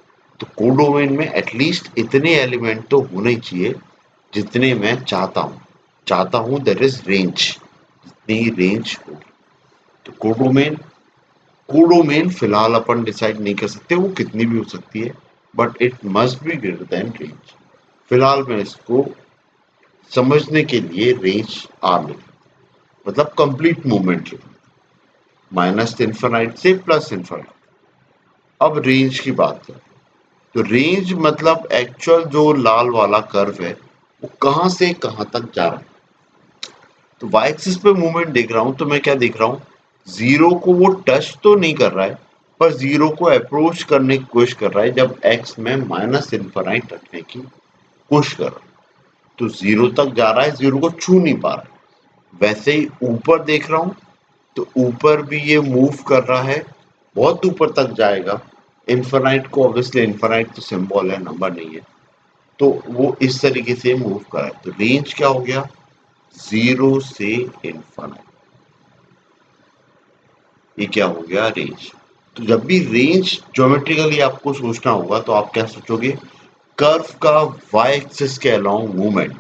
Speaker 1: तो कोडोमेन में एटलीस्ट इतने एलिमेंट तो होने ही चाहिए जितने मैं चाहता हूँ दैट इज रेंज, जितनी रेंज होगी। तो कोडोमेन फिलहाल अपन डिसाइड नहीं कर सकते वो कितनी भी हो सकती है, but it must be greater than range. फिलहाल मैं इसको समझने के लिए रेंज आर लिख, मतलब कंप्लीट मूवमेंट लिख, माइनस इन्फिनिट से प्लस इन्फिनिट। अब रेंज की बात करें तो रेंज मतलब एक्चुअल जो लाल वाला कर्व है वो कहां से कहां तक जा रहा है। तो y एक्सिस पे मूवमेंट देख रहा हूं तो मैं क्या देख रहा हूं, जीरो को वो टच तो नहीं कर रहा है, पर जीरो को अप्रोच करने की कोशिश कर रहा है जब x में माइनस इन्फिनिट रखने की कोशिश कर रहा है। तो जीरो तक जा रहा है, जीरो को छू नहीं पा रहा है। वैसे ही ऊपर देख रहा हूं तो ऊपर भी ये मूव कर रहा है, बहुत ऊपर तक जाएगा। इन्फिनिट को ऑब्वियसली, इन्फिनिट तो सिंबल है, नंबर नहीं है, तो वो इस तरीके से मूव कर रहा है। तो रेंज क्या हो गया, जीरो से इन्फिनिट, ये क्या हो गया रेंज। तो जब भी रेंज ज्योमेट्रिकली आपको सोचना होगा तो आप क्या सोचोगे, कर्व का y एक्सिस के अलोंग मूवमेंट,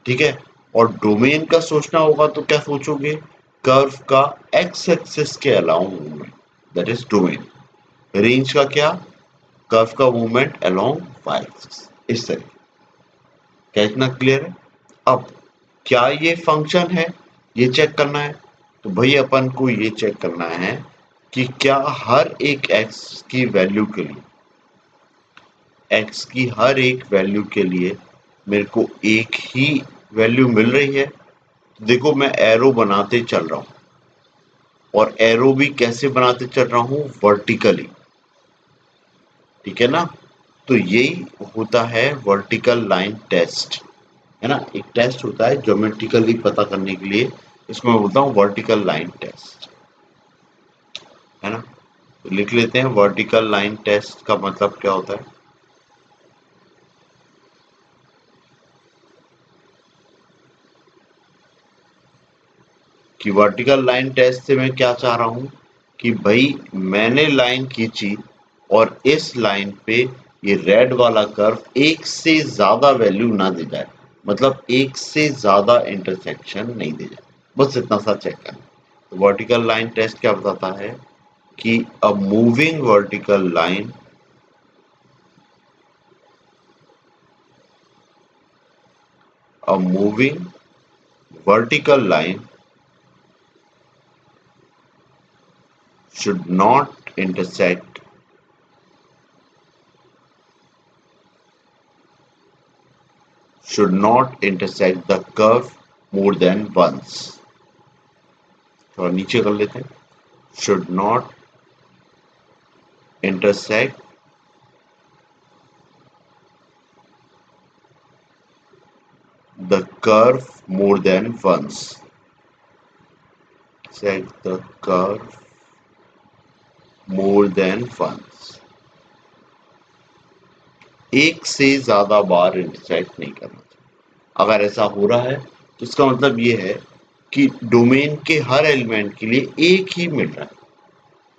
Speaker 1: ठीक है, और डोमेन का सोचना होगा तो क्या सोचोगे, कर्व का x एक्सिस के along movement, that is domain. Range का क्या, कर्व का मूवमेंट अलोंग y एक्सिस, इस तरह। क्या इतना क्लियर है। अब क्या ये फंक्शन है, ये चेक करना है। तो भाई अपन को ये चेक करना है कि क्या हर एक x की वैल्यू के लिए, x की हर एक वैल्यू के लिए मेरे को एक ही वैल्यू मिल रही है। तो देखो मैं एरो बनाते चल रहा हूं, और एरो भी कैसे बनाते चल रहा हूं, वर्टिकली, ठीक है ना। तो यही होता है वर्टिकल लाइन टेस्ट, है ना। एक टेस्ट होता है ज्योमेट्रिकली पता करने के लिए, इसको मैं बोलता हूँ वर्टिकल लाइन टेस्ट, है ना। तो लिख लेते हैं वर्टिकल लाइन टेस्ट का मतलब क्या होता है। कि वर्टिकल लाइन टेस्ट से मैं क्या चाह रहा हूं कि भाई मैंने लाइन खींची और इस लाइन पे ये रेड वाला कर्व एक से ज्यादा वैल्यू ना दे जाए, मतलब एक से ज्यादा इंटरसेक्शन नहीं दे जाए, बस इतना सा चेक करना। तो वर्टिकल लाइन टेस्ट क्या बताता है कि a moving vertical line a moving vertical line should not intersect the curve more than once। थोड़ा नीचे कर लेते हैं, should not intersect the curve more than once। Set the curve more than once। एक से ज्यादा बार इंटरसेक्ट नहीं करना चाहिए। अगर ऐसा हो रहा है तो इसका मतलब ये है कि डोमेन के हर एलिमेंट के लिए एक ही मिल रहा है।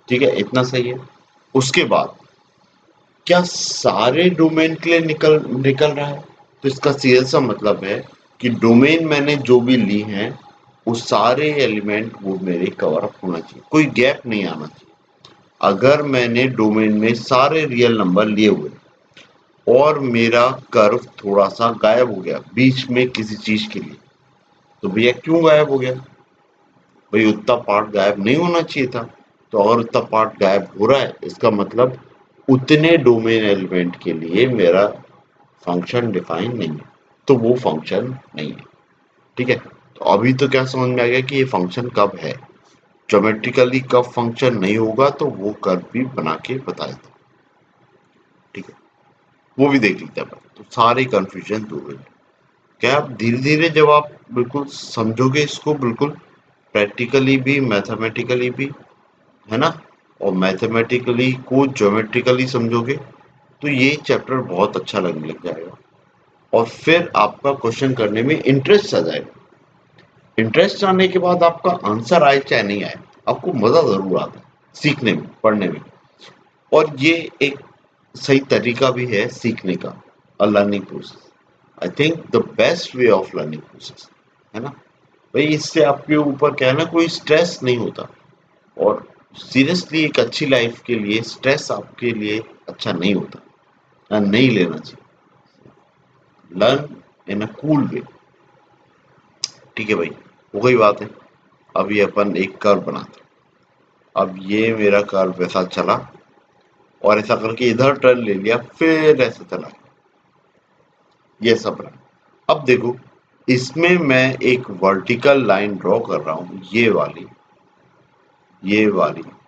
Speaker 1: ठीक है, इतना सही है। उसके बाद क्या सारे डोमेन के लिए निकल निकल रहा है? तो इसका सीधा सा मतलब है कि डोमेन मैंने जो भी ली हैं वो सारे एलिमेंट वो मेरे कवर अप होना चाहिए, कोई गैप नहीं आना चाहिए। अगर मैंने डोमेन में सारे रियल नंबर लिए हुए और मेरा कर्व थोड़ा सा गायब हो गया बीच में किसी चीज के लिए, तो भैया क्यों गायब हो गया? भाई उतना पार्ट गायब नहीं होना चाहिए था। तो अगर उतना पार्ट गायब हो रहा है इसका मतलब उतने डोमेन एलिमेंट के लिए मेरा फंक्शन डिफाइन नहीं है, तो वो फंक्शन नहीं है। ठीक है, तो अभी तो क्या समझ में आ गया कि ये फंक्शन कब है, ज्योमेट्रिकली कब फंक्शन नहीं होगा, तो वो कर्व भी बना के बता देता। ठीक है, वो भी देख लेते हैं अपन। तो सारे कंफ्यूजन दूर हो गए। क्या आप धीरे धीरे जब आप बिल्कुल समझोगे इसको, बिल्कुल प्रैक्टिकली भी मैथमेटिकली भी, है ना, और मैथमेटिकली को ज्योमेट्रिकली समझोगे तो ये चैप्टर बहुत अच्छा लगने लग जाएगा और फिर आपका क्वेश्चन करने में इंटरेस्ट आ जाएगा। इंटरेस्ट आने के बाद आपका आंसर आए चाहे नहीं आए, आपको मजा जरूर आता है सीखने में, पढ़ने में। और ये एक सही तरीका भी है सीखने का, a learning process. I think the best way of learning process, है ना भाई। इससे आपके ऊपर क्या है ना, कोई स्ट्रेस नहीं होता। और सीरियसली एक अच्छी लाइफ के लिए स्ट्रेस आपके लिए अच्छा नहीं होता, नहीं लेना चाहिए। लर्न इन अ कूल वे। ठीक है भाई, हो गई बात है। अब ये अपन एक कर्व बनाते हैं। अब ये मेरा कर्व ऐसा चला और ऐसा करके इधर टर्न ले लिया, फिर ऐसे चला, ये सब रहा। अब देखो इसमें मैं एक वर्टिकल लाइन ड्रॉ कर रहा हूं, ये वाली।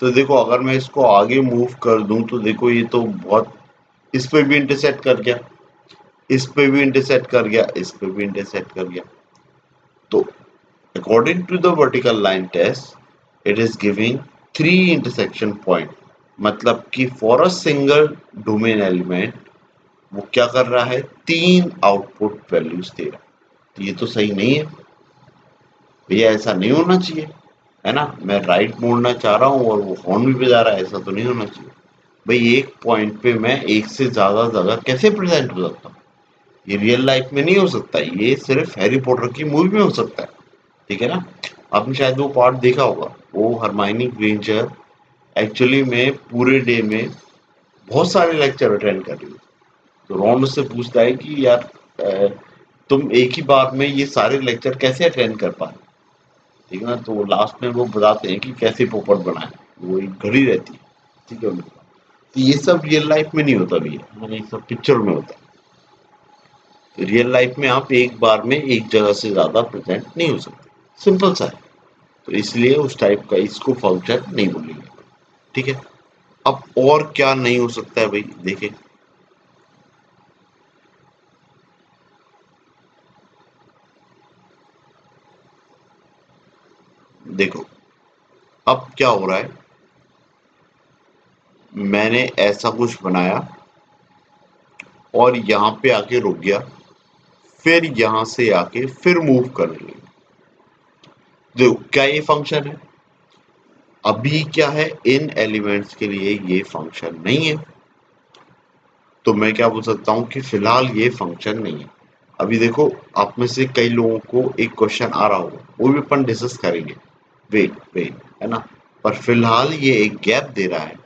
Speaker 1: तो देखो अगर मैं इसको आगे मूव कर दूं तो देखो ये तो बहुत, इस पे भी इंटरसेक्ट कर गया, इस पे भी इंटरसेक्ट कर गया, इस पे भी इंटरसेक्ट कर गया। तो according to the vertical line test it is giving 3 intersection point, मतलब कि for a single domain element वो क्या कर रहा है, 3 आउटपुट वैल्यूज दे रहा है। तो ये तो सही नहीं है भैया, ऐसा नहीं होना चाहिए, है ना। मैं राइट मोड़ना चाह रहा हूँ और वो हॉर्न भी बजा रहा है, ऐसा तो नहीं होना चाहिए भाई। एक पॉइंट पे मैं एक से ज्यादा जगह कैसे प्रेजेंट हो सकता हूँ? ये रियल लाइफ में नहीं हो सकता, ये सिर्फ हैरी पॉटर की मूवी में हो सकता है। ठीक है ना। आपने शायद वो पार्ट देखा होगा, वो हरमाइनी ग्रेंजर एक्चुअली में पूरे डे में बहुत सारे लेक्चर अटेंड कर रही है। तो रॉन उससे पूछता है कि यार तुम एक ही बार में ये सारे लेक्चर कैसे अटेंड कर पा रहे? ठीक है ना। तो लास्ट में वो बताते हैं कि कैसे पोपट बनाए, वो एक घड़ी रहती है, ठीक है उनके पास। तो ये सब रियल लाइफ में नहीं होता भैया, मैंने ये सब पिक्चर में होता है। रियल लाइफ में आप एक बार में एक जगह से ज्यादा प्रेजेंट नहीं हो सकते, सिंपल सा है। तो इसलिए उस टाइप का इसको फंक्शन नहीं बोलेंगे। ठीक है, अब और क्या नहीं हो सकता है भाई, देखें। देखो अब क्या हो रहा है, मैंने ऐसा कुछ बनाया और यहाँ पे आके रुक गया, फिर यहाँ से आके फिर मूव करने लगी। देखो क्या ये फंक्शन है, अभी क्या है, इन एलिमेंट्स के लिए ये फंक्शन नहीं है, तो मैं क्या बोल सकता हूँ कि फिलहाल ये फंक्शन नहीं है। अभी देखो, आप में से कई लोगों को एक क्वेश्चन आ रहा होगा, वो भी अपन डिस्कस करेंगे, वेट वेट, है ना। पर फिलहाल ये एक गैप दे रहा है।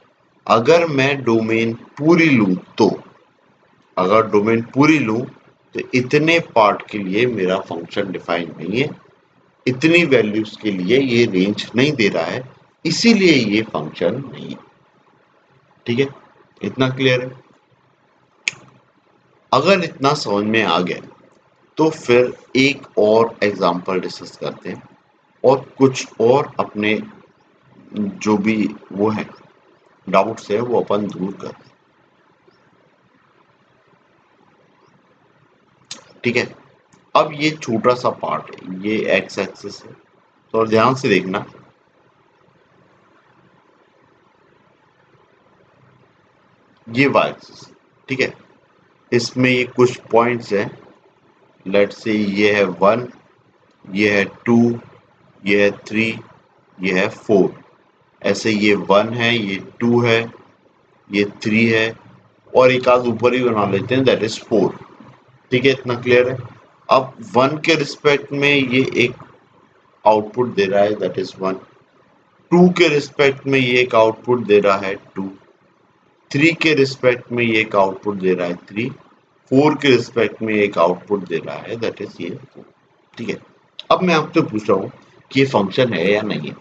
Speaker 1: अगर मैं डोमेन पूरी लूं तो, अगर डोमेन पूरी लूं तो इतने पार्ट के लिए मेरा फंक्शन डिफाइन नहीं है, इतनी वैल्यूज के लिए ये रेंज नहीं दे रहा है, इसीलिए ये फंक्शन नहीं है। ठीक है, इतना क्लियर है। अगर इतना समझ में आ गया तो फिर एक और एग्जांपल डिस्कस करते हैं और कुछ और अपने जो भी वो है डाउट्स है वो अपन दूर करते हैं। ठीक है, अब ये छोटा सा पार्ट है, ये एक्स एक्सिस है, तो और ध्यान से देखना, ये वाई एक्सिस। ठीक है, इसमें ये कुछ पॉइंट्स हैं, लेट से ये है 1, ये है 2, ये है 3, ये है 4। ऐसे ये 1 है, ये 2 है, ये 3 है, और एक आध ऊपर ही बना लेते हैं, दैट इज 4। ठीक है, इतना क्लियर है। अब 1 के रिस्पेक्ट में ये एक आउटपुट दे रहा है, दैट इज 1। 2 के रिस्पेक्ट में ये एक आउटपुट दे रहा है 2। 3 के रिस्पेक्ट में ये एक आउटपुट दे रहा है 3। 4 के रिस्पेक्ट में एक आउटपुट दे रहा है, दैट इज ये 4। ठीक है, अब मैं आपसे पूछ रहा हूँ कि ये फंक्शन है या नहीं है।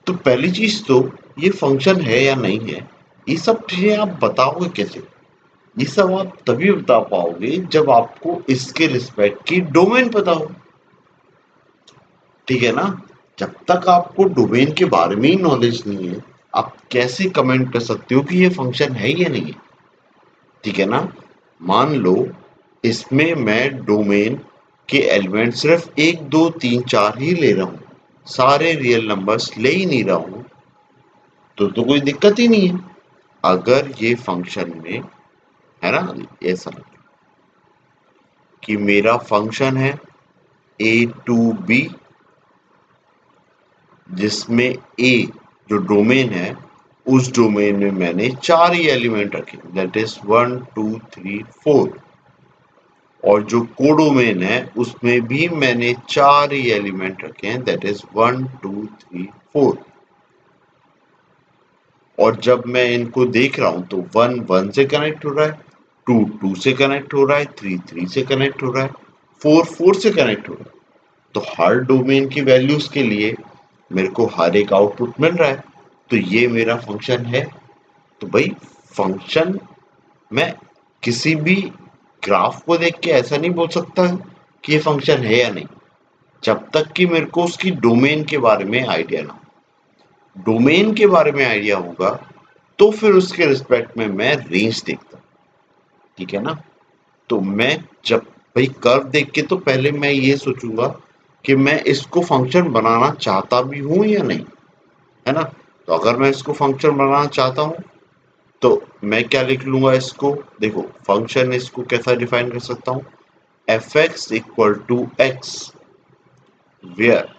Speaker 1: तो पहली चीज तो, ये फंक्शन है या नहीं है, ये सब चीजें आप बताओगे कैसे? ये सब आप तभी बता पाओगे जब आपको इसके रिस्पेक्ट की डोमेन पता हो। ठीक है ना, जब तक आपको डोमेन के बारे में ही नॉलेज नहीं है, आप कैसे कमेंट कर सकते हो कि ये फंक्शन है या नहीं है? ठीक है ना, मान लो इसमें मैं डोमेन के एलिमेंट सिर्फ 1 2 3 4 ही ले रहा हूं, सारे रियल नंबर्स ले ही नहीं रहा हूं, तो कोई दिक्कत ही नहीं है। अगर ये फंक्शन में, है ना, ऐसा कि मेरा फंक्शन है ए टू बी, जिसमें ए जो डोमेन है, उस डोमेन में मैंने 4 ही एलिमेंट रखे, दैट इज 1 2 3 4, और जो कोडोमेन है उसमें भी मैंने 4 ही एलिमेंट रखे हैं, दैट इज 1 2 3 4। और जब मैं इनको देख रहा हूं तो 1 1 से कनेक्ट हो रहा है, 2 2 से कनेक्ट हो रहा है, 3 3 से कनेक्ट हो रहा है, 4 4 से कनेक्ट हो रहा है। तो हर डोमेन की वैल्यूज के लिए मेरे को हर एक आउटपुट मिल रहा है, तो ये मेरा फंक्शन है। तो भाई, फंक्शन, मैं किसी भी ग्राफ को देख के ऐसा नहीं बोल सकता कि ये फंक्शन है या नहीं, जब तक कि मेरे को उसकी डोमेन के बारे में आइडिया ना हो। डोमेन के बारे में आइडिया होगा तो फिर उसके रिस्पेक्ट में मैं रेंज देखता हूँ। ठीक है ना, तो मैं जब, भाई कर्व देख के तो पहले मैं ये सोचूंगा कि मैं इसको फंक्शन बनाना चाहता भी हूं या नहीं, है ना। तो अगर मैं इसको फंक्शन बनाना चाहता हूं तो मैं क्या लिख लूंगा इसको, देखो फंक्शन इसको कैसा डिफाइन कर सकता हूं, f x equal to x where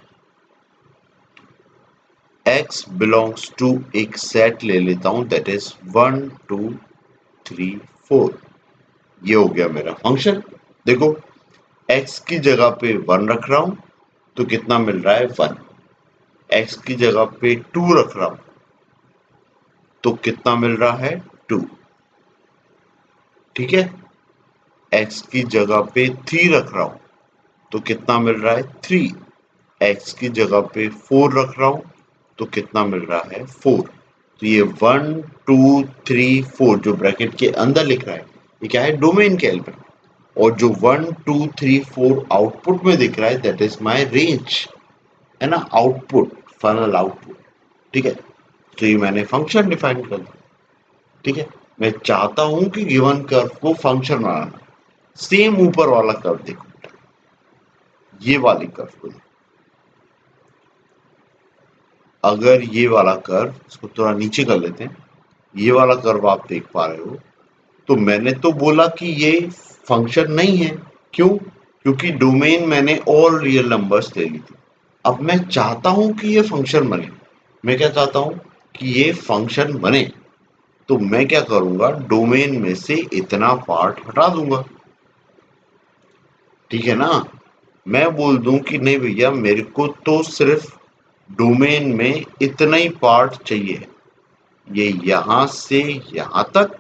Speaker 1: x belongs to एक सेट ले लेता हूं, दैट इज 1 2 3 4। ये हो गया मेरा फंक्शन। देखो, एक्स की जगह पे 1 रख रहा हूं तो कितना मिल रहा है 1, एक्स की जगह पे 2 रख रहा हूं तो कितना मिल रहा है 2। ठीक है, एक्स की जगह पे 3 रख रहा हूं तो कितना मिल रहा है 3, एक्स की जगह पे 4 रख रहा हूं तो कितना मिल रहा है 4। तो ये 1 2 3 4 जो ब्रैकेट के अंदर लिख रहा है, ये क्या है, डोमेन के एलिमेंट। और जो 1 2 3 4 आउटपुट में दिख रहा है, दैट इज माई रेंज, है ना, आउटपुट, फाइनल आउटपुट। ठीक है, तो ये मैंने फंक्शन डिफाइन कर दिया। ठीक है, मैं चाहता हूं कि गिवन कर्व को फंक्शन बनाना, सेम ऊपर वाला कर्व देखो, ये वाली कर्व को देखो। अगर ये वाला कर्व, इसको थोड़ा नीचे कर लेते हैं, ये वाला कर्व आप देख पा रहे हो, तो मैंने तो बोला कि ये फंक्शन नहीं है। क्यों? क्योंकि डोमेन मैंने ऑल रियल नंबर्स ले ली थी। अब मैं चाहता हूं कि ये फंक्शन बने। मैं क्या चाहता हूं कि ये फंक्शन बने, तो मैं क्या करूंगा, डोमेन में से इतना पार्ट हटा दूंगा। ठीक है ना। मैं बोल दूं कि नहीं भैया, मेरे को तो सिर्फ डोमेन में इतना ही पार्ट चाहिए, ये यहां से यहां तक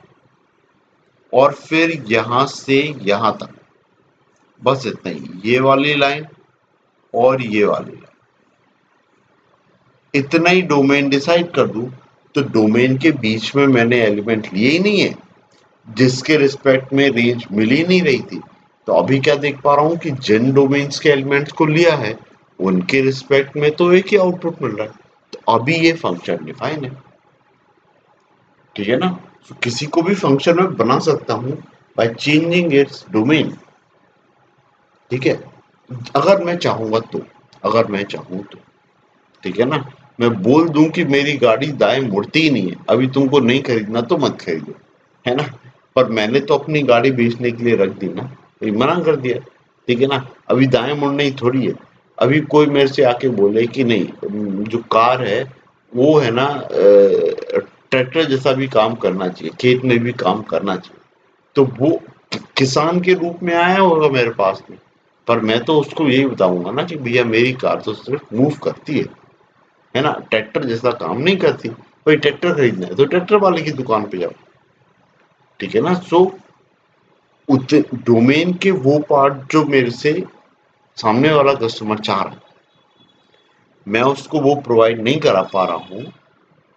Speaker 1: और फिर यहां से यहां तक, बस इतना ही, ये वाली लाइन और ये वाली लाइन, इतना ही डोमेन डिसाइड कर दूं। तो डोमेन के बीच में मैंने एलिमेंट लिए ही नहीं है, जिसके रिस्पेक्ट में रेंज मिल ही नहीं रही थी। तो अभी क्या देख पा रहा हूं कि जिन डोमेन्स के एलिमेंट्स को लिया है, उनके रिस्पेक्ट में तो एक ही आउटपुट मिल रहा है। तो अभी ये फंक्शन डिफाइन है। ठीक है ना। तो किसी को भी फंक्शन में बना सकता हूं बाय चेंजिंग इट्स डोमेन। ठीक है, अगर मैं चाहूंगा तो, अगर मैं चाहूँ तो। ठीक है ना। मैं बोल दूं कि मेरी गाड़ी दाएं मुड़ती ही नहीं है, अभी तुमको नहीं खरीदना तो मत खरीदो, है ना। पर मैंने तो अपनी गाड़ी बेचने के लिए रख दी ना, तो मना कर दिया। ठीक है ना। अभी दाएं मुड़ना ही थोड़ी है। अभी कोई मेरे से आके बोले कि नहीं, जो कार है वो है ना, ट्रैक्टर जैसा भी काम करना चाहिए, खेत में भी काम करना चाहिए। तो वो किसान के रूप में आया होगा मेरे पास में, पर मैं तो उसको यही बताऊंगा ना कि भैया मेरी कार तो सिर्फ मूव करती है ना, ट्रैक्टर जैसा काम नहीं करती। भाई ट्रैक्टर खरीदना है तो ट्रैक्टर वाले की दुकान पे जाओ। ठीक है ना। सो उत डोमेन के वो पार्ट जो मेरे से सामने वाला कस्टमर चाह रहा है, मैं उसको वो प्रोवाइड नहीं करा पा रहा हूँ,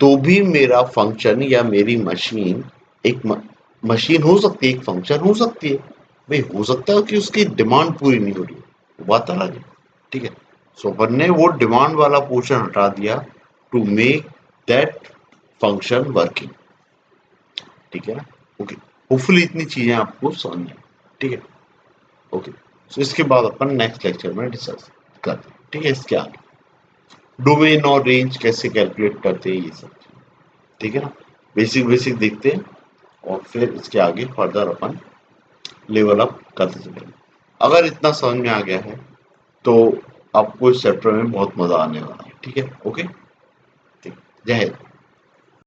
Speaker 1: तो भी मेरा फंक्शन या मेरी मशीन एक मशीन हो सकती है, एक फंक्शन हो सकती है। भाई हो सकता है कि उसकी डिमांड पूरी नहीं हो रही है, वो बात अलग है। ठीक है। सो अपन ने वो डिमांड वाला पोर्शन हटा दिया to make that function working. ठीक है ना। ओके। होपफुली इतनी चीजें आपको समझ में आई। ठीक है। ओके। सो इसके बाद अपन नेक्स्ट लेक्चर में डिस्कस करते हैं। ठीक है। इसके आगे डोमेन और रेंज कैसे कैलकुलेट करते हैं, ये सब। ठीक है ना। बेसिक बेसिक देखते हैं और फिर इसके आगे फर्दर अपन लेवल अप करते चलेंगे। अगर इतना समझ में आ गया है तो आपको इस चैप्टर में बहुत मजा आने वाला है। ठीक है। ओके। ठीक। जय हिंद।